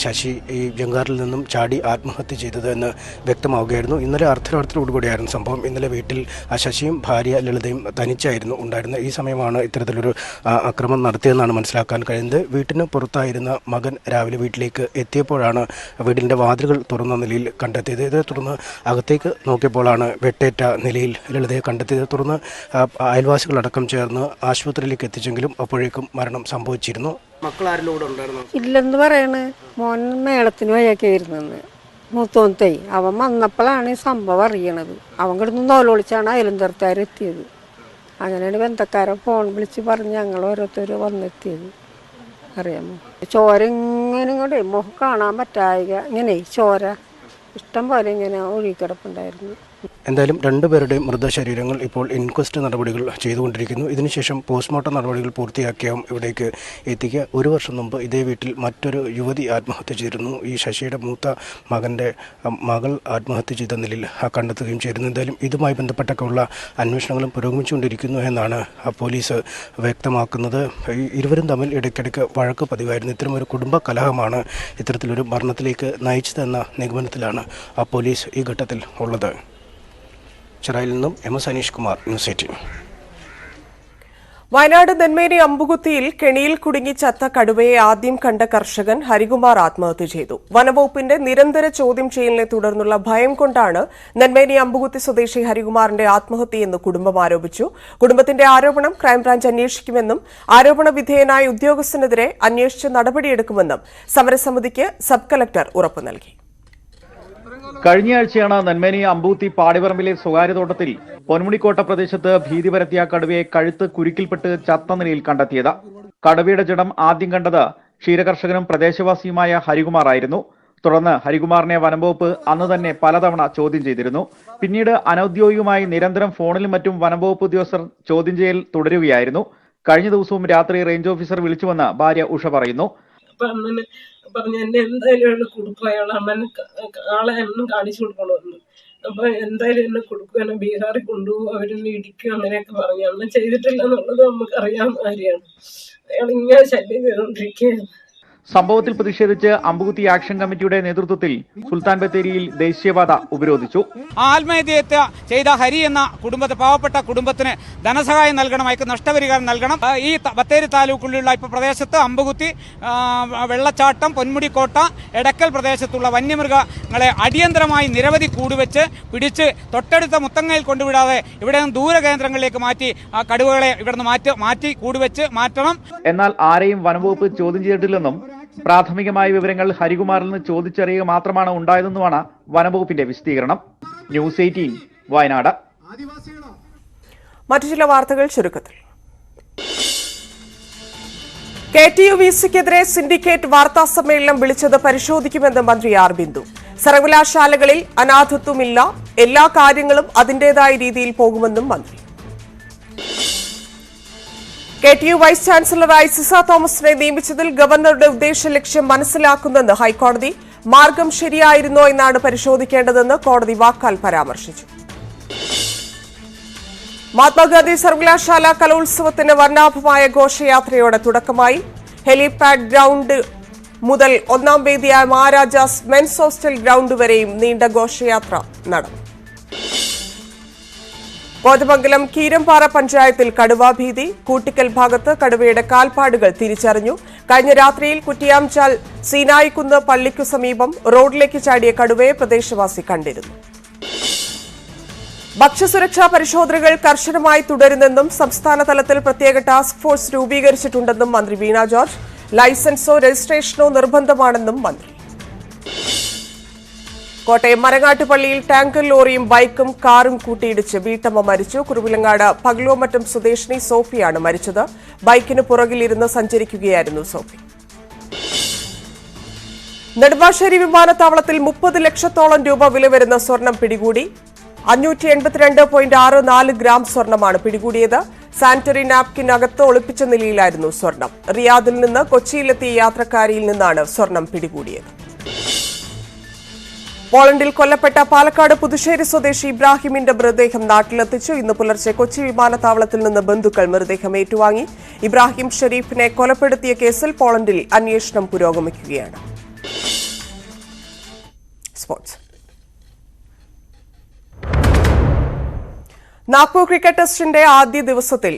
ശശി ഈ ജങ്കാറിൽ നിന്നും ചാടി ആത്മഹത്യ ചെയ്തത് എന്ന് വ്യക്തമാവുകയായിരുന്നു. ഇന്നലെ അർദ്ധരാത്രിയോടുകൂടിയായിരുന്നു സംഭവം. ഇന്നലെ വീട്ടിൽ ശശിയും ഭാര്യ ലളിതയും തനിച്ചായിരുന്നു ഉണ്ടായിരുന്നത്. ഈ സമയമാണ് ഇത്തരത്തിലൊരു അക്രമം നടത്തിയതെന്നാണ് മനസ്സിലാക്കാൻ കഴിയുന്നത്. വീട്ടിന് പുറത്തായിരുന്ന മകൻ രാവിലെ വീട്ടിലേക്ക് എത്തിയപ്പോഴാണ് വീടിൻ്റെ വാതിലുകൾ തുറന്ന നിലയിൽ കണ്ടെത്തിയത്. ഇതേ തുടർന്ന് അകത്തേക്ക് നോക്കിയപ്പോഴാണ് വെട്ടേറ്റ നിലയിൽ ലളിതയെ കണ്ടെത്തിയത്. തുടർന്ന് അയൽവാസികളടക്കം ചേർന്ന് ആശുപത്രിയിലേക്ക് എത്തിച്ചെങ്കിലും അപ്പോഴേക്കും മരണം സംഭവിച്ചിരുന്നു. മക്കൾ ആരെങ്കിലും കൂടെ ഉണ്ടായിരുന്നു? ഇല്ലെന്ന് പറയണ്. മോൻ മേളത്തിന് വഴിയൊക്കെ ഇരുന്നെന്ന് മൂത്തോന്തേ അവൻ വന്നപ്പോഴാണ് ഈ സംഭവം അറിയണത്. അവൻ കിടന്ന് നോലൊളിച്ചാണ് അയലന്തരത്താരെത്തിയത്. അങ്ങനെയാണ് ബന്ധക്കാരൻ ഫോൺ വിളിച്ച് പറഞ്ഞ് ഞങ്ങൾ ഓരോരുത്തർ വന്നെത്തിയത്. അറിയാമോ, ചോര ഇങ്ങനെ ഇങ്ങോട്ട് മുഖം കാണാൻ പറ്റായിക, ഇങ്ങനെ ചോര ഇഷ്ടം പോലെ ഇങ്ങനെ ഒഴുകിക്കിടപ്പുണ്ടായിരുന്നു. എന്തായാലും രണ്ടുപേരുടെയും മൃതശരീരങ്ങൾ ഇപ്പോൾ ഇൻക്വസ്റ്റ് നടപടികൾ ചെയ്തുകൊണ്ടിരിക്കുന്നു. ഇതിനുശേഷം പോസ്റ്റ്മോർട്ടം നടപടികൾ പൂർത്തിയാക്കിയാവും ഇവിടേക്ക് എത്തിക്കുക. 1 വർഷം മുമ്പ് ഇതേ വീട്ടിൽ മറ്റൊരു യുവതി ആത്മഹത്യ ചെയ്തിരുന്നു. ഈ ശശിയുടെ മൂത്ത മകൻ്റെ മകൾ ആത്മഹത്യ ചെയ്ത നിലയിൽ കണ്ടെത്തുകയും ചെയ്തിരുന്നു. എന്തായാലും ഇതുമായി ബന്ധപ്പെട്ടൊക്കെയുള്ള അന്വേഷണങ്ങളും പുരോഗമിച്ചുകൊണ്ടിരിക്കുന്നു എന്നാണ് പോലീസ് വ്യക്തമാക്കുന്നത്. ഇരുവരും തമ്മിൽ ഇടയ്ക്കിടയ്ക്ക് വഴക്ക് പതിവായിരുന്നു. ഇത്തരമൊരു കുടുംബ കലഹമാണ് ഇത്തരത്തിലൊരു മരണത്തിലേക്ക് നയിച്ചതെന്ന നിഗമനത്തിലാണ് പോലീസ് ഈ ഘട്ടത്തിൽ ഉള്ളത്. ചെറായിൽ നിന്നും എം.എസ്. അനീഷ് കുമാർ, ന്യൂസ് 18. വയനാട് നെന്മേനി അമ്പുകുത്തിയിൽ കെണിയിൽ കുടുങ്ങി ചത്ത കടുവയെ ആദ്യം കണ്ട കർഷകൻ ഹരികുമാർ ആത്മഹത്യ ചെയ്തു. വനവകുപ്പിന്റെ നിരന്തര ചോദ്യം ചെയ്യലിനെ തുടർന്നുള്ള ഭയം കൊണ്ടാണ് നെന്മേനി അമ്പുകുത്തി സ്വദേശി ഹരികുമാറിന്റെ ആത്മഹത്യയെന്ന് കുടുംബം ആരോപിച്ചു. കുടുംബത്തിന്റെ ആരോപണം ക്രൈംബ്രാഞ്ച് അന്വേഷിക്കുമെന്നും ആരോപണ വിധേയനായ ഉദ്യോഗസ്ഥനെതിരെ അന്വേഷിച്ച് നടപടിയെടുക്കുമെന്നും സമരസമിതിക്ക് സബ് കളക്ടർ ഉറപ്പു നൽകി. കഴിഞ്ഞയാഴ്ചയാണ് നെന്മേനി അമ്പൂത്തി പാടിപറമ്പിലെ സ്വകാര്യ തോട്ടത്തിൽ പൊന്മുടിക്കോട്ട പ്രദേശത്ത് ഭീതി പരത്തിയ കടുവയെ കഴുത്ത് കുരുക്കിൽപ്പെട്ട് ചത്ത നിലയിൽ കണ്ടെത്തിയത്. കടുവയുടെ ജഡം ആദ്യം കണ്ടത് ക്ഷീരകർഷകനും പ്രദേശവാസിയുമായ ഹരികുമാർ ആയിരുന്നു. തുടർന്ന് ഹരികുമാറിനെ വനംവകുപ്പ് അന്ന് തന്നെ പലതവണ ചോദ്യം ചെയ്തിരുന്നു. പിന്നീട് അനൌദ്യോഗികമായി നിരന്തരം ഫോണിലും മറ്റും വനംവകുപ്പ് ഉദ്യോഗസ്ഥർ ചോദ്യം ചെയ്യൽ തുടരുകയായിരുന്നു. കഴിഞ്ഞ ദിവസവും രാത്രി റേഞ്ച് ഓഫീസർ വിളിച്ചുവെന്ന് ഭാര്യ ഉഷ പറയുന്നു. പറഞ്ഞു എന്നെ എന്തായാലും കൊടുക്കും, അയാൾ അമ്മനെ ആളെ എന്നും കാണിച്ചു കൊടുക്കണമെന്ന്. അപ്പൊ എന്തായാലും എന്നെ കൊടുക്കും, എന്നെ ബീഹാറിൽ കൊണ്ടുപോകും, അവരെന്നെ ഇടിക്കും, അങ്ങനെയൊക്കെ പറഞ്ഞു. അന്ന് ചെയ്തിട്ടില്ല എന്നുള്ളത് നമുക്ക് അറിയാവുന്ന കാര്യമാണ്. അയാൾ ഇങ്ങനെ ശല്യം ചെയ്തുകൊണ്ടിരിക്കുകയാണ്. സംഭവത്തിൽ പ്രതിഷേധിച്ച് അമ്പുകുത്തി ആക്ഷൻ കമ്മിറ്റിയുടെ നേതൃത്വത്തിൽ സുൽത്താൻ ബത്തേരിയിൽ ദേശീയപാത ഉപരോധിച്ചു. ആത്മഹത്യ ചെയ്ത ഹരി എന്ന പാവപ്പെട്ട കുടുംബത്തിന് ധനസഹായം നൽകണം, അയക്ക് നഷ്ടപരിഹാരം നൽകണം. ഈ ബത്തേരി താലൂക്കിലുള്ള ഇപ്പൊ പ്രദേശത്ത് അമ്പുകുത്തി, വെള്ളച്ചാട്ടം, പൊന്മുടിക്കോട്ട, എടക്കൽ പ്രദേശത്തുള്ള വന്യമൃഗങ്ങളെ അടിയന്തരമായി നിരവധി കൂടുവെച്ച് പിടിച്ച് തൊട്ടടുത്ത മുത്തങ്ങയിൽ കൊണ്ടുവിടാതെ ഇവിടെ നിന്ന് ദൂരകേന്ദ്രങ്ങളിലേക്ക് മാറ്റി കടുവകളെ ഇവിടുന്ന് മാറ്റി കൂടുവെച്ച് മാറ്റണം. എന്നാൽ ആരെയും വനംവകുപ്പ് ചോദ്യം ചെയ്തിട്ടില്ലെന്നും പ്രാഥമികമായ വിവരങ്ങൾ ഹരികുമാറിൽ നിന്ന് ചോദിച്ചറിയുക മാത്രമാണ് ഉണ്ടായതെന്നുമാണ് വനംവകുപ്പിന്റെ വിശദീകരണം. ന്യൂസ് 18 വയനാട്. മറ്റു ചില വാർത്തകൾ ചുരുക്കത്തിൽ. KTUVCക്കെതിരെ സിൻഡിക്കേറ്റ് വാർത്താ സമ്മേളനം വിളിച്ചത് പരിശോധിക്കുമെന്ന് മന്ത്രി ആർ ബിന്ദു. സർവകലാശാലകളിൽ അനാഥത്വമില്ല, എല്ലാ കാര്യങ്ങളും അതിന്റേതായ രീതിയിൽ പോകുമെന്നും മന്ത്രി. KTU വൈസ് ചാൻസലറായി സിസ തോമസിനെ നിയമിച്ചതിൽ ഗവർണറുടെ ഉദ്ദേശ ലക്ഷ്യം മനസ്സിലാക്കുന്നെന്ന് ഹൈക്കോടതി. മാർഗം ശരിയായിരുന്നോ എന്നാണ് പരിശോധിക്കേണ്ടതെന്ന് കോടതി വാക്കാൽ പരാമർശിച്ചു. മഹാത്മാഗാന്ധി സർവകലാശാല കലോത്സവത്തിന് വർണ്ണാഭമായ ഘോഷയാത്രയോടെ തുടക്കമായി. ഹെലിപാഡ് ഗ്രൌണ്ട് മുതൽ ഒന്നാം വേദിയായ മഹാരാജാസ് മെൻസ് ഹോസ്റ്റൽ ഗ്രൌണ്ട് വരെയും നീണ്ട ഘോഷയാത്ര നടന്നു. കോതമംഗലം കീരമ്പാറ പഞ്ചായത്തിൽ കടുവാഭീതി. കൂട്ടിക്കൽ ഭാഗത്ത് കടുവയുടെ കാൽപ്പാടുകൾ തിരിച്ചറിഞ്ഞു. കഴിഞ്ഞ രാത്രിയിൽ കുറ്റിയാംചാൽ സീനായിക്കുന്ന് പള്ളിക്കു സമീപം റോഡിലേക്ക് ചാടിയ കടുവയെ പ്രദേശവാസി കണ്ടിരുന്നു. ഭക്ഷ്യസുരക്ഷാ പരിശോധനകൾ കർശനമായി തുടരുന്നെന്നും സംസ്ഥാന തലത്തിൽ പ്രത്യേക ടാസ്ക് ഫോഴ്സ് രൂപീകരിച്ചിട്ടുണ്ടെന്നും മന്ത്രി വീണ ജോർജ്. ലൈസൻസോ രജിസ്ട്രേഷനോ നിർബന്ധമാണെന്നും മന്ത്രി. കോട്ടയം മരങ്ങാട്ടുപള്ളിയിൽ ടാങ്കർ ലോറിയും ബൈക്കും കാറും കൂട്ടിയിടിച്ച് വീട്ടമ്മ മരിച്ചു. കുറുവിലങ്ങാട് പകലോമറ്റം സ്വദേശിനി സോഫിയാണ് മരിച്ചത്. ബൈക്കിന് പുറകിലിരുന്ന് സഞ്ചരിക്കുകയായിരുന്നു സോഫി. നെടുമ്പാശ്ശേരി വിമാനത്താവളത്തിൽ 30 ലക്ഷത്തോളം രൂപ വില വരുന്ന സ്വർണം പിടികൂടി. 582.64 ഗ്രാം സ്വർണമാണ് പിടികൂടിയത്. സാനിറ്ററി നാപ്കിനകത്ത് ഒളിപ്പിച്ച നിലയിലായിരുന്നു സ്വർണം. റിയാദിൽ നിന്ന് കൊച്ചിയിലെത്തിയ യാത്രക്കാരിയിൽ നിന്നാണ് സ്വർണം പിടികൂടിയത്. പോളണ്ടിൽ കൊല്ലപ്പെട്ട പാലക്കാട് പുതുശ്ശേരി സ്വദേശി ഇബ്രാഹിമിന്റെ മൃതദേഹം നാട്ടിലെത്തിച്ചു. ഇന്ന് പുലർച്ചെ കൊച്ചി വിമാനത്താവളത്തിൽ നിന്ന് ബന്ധുക്കൾ മൃതദേഹം ഏറ്റുവാങ്ങി. ഇബ്രാഹിം ഷെരീഫിനെ കൊലപ്പെടുത്തിയ കേസിൽ പോളണ്ടിൽ അന്വേഷണം പുരോഗമിക്കുകയാണ്. സ്പോർട്സ്. നാഗ്പൂർ ക്രിക്കറ്റ് ടെസ്റ്റിന്റെ ആദ്യ ദിവസത്തിൽ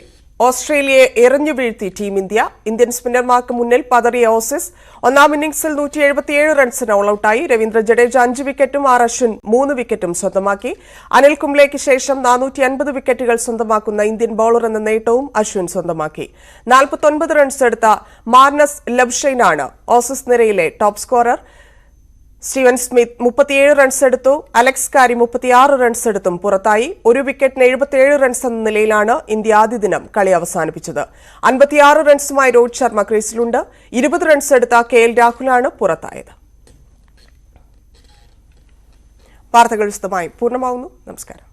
ഓസ്ട്രേലിയയെ എറിഞ്ഞു വീഴ്ത്തി ടീം ഇന്ത്യ. ഇന്ത്യൻ സ്പിന്നർമാർക്ക് മുന്നിൽ പതറിയ ഓസീസ് ഒന്നാം ഇന്നിംഗ്സിൽ 177 റൺസിന് ഓൾ ഔട്ടായി. രവീന്ദ്ര ജഡേജ 5 വിക്കറ്റും അശ്വിൻ 3 വിക്കറ്റും സ്വന്തമാക്കി. അനിൽ കുംബ്ലെയ്ക്ക് ശേഷം 450 വിക്കറ്റുകൾ സ്വന്തമാക്കുന്ന ഇന്ത്യൻ ബൌളർ എന്ന നേട്ടവും അശ്വിൻ സ്വന്തമാക്കി. 49 റൺസ് എടുത്ത മാർനസ് ലബ്ഷൈനാണ് ഓസീസ് നിരയിലെ top scorer. Steven Smith 37 runs എടുത്തു. അലക്സ് കാരി 36 റൺസ് എടുത്തും പുറത്തായി. 1 വിക്കറ്റിന് 77 റൺസ് എന്ന നിലയിലാണ് ഇന്ത്യ ആദ്യ ദിനം കളി അവസാനിപ്പിച്ചത്. 56 റൺസുമായി രോഹിത് ശർമ്മ ക്രീസിലുണ്ട്. 20 റൺസ് എടുത്ത KL രാഹുലാണ് പുറത്തായത്. വാർത്തകൾ വിശദമായി പൂർണ്ണമാവുന്നു. നമസ്കാരം.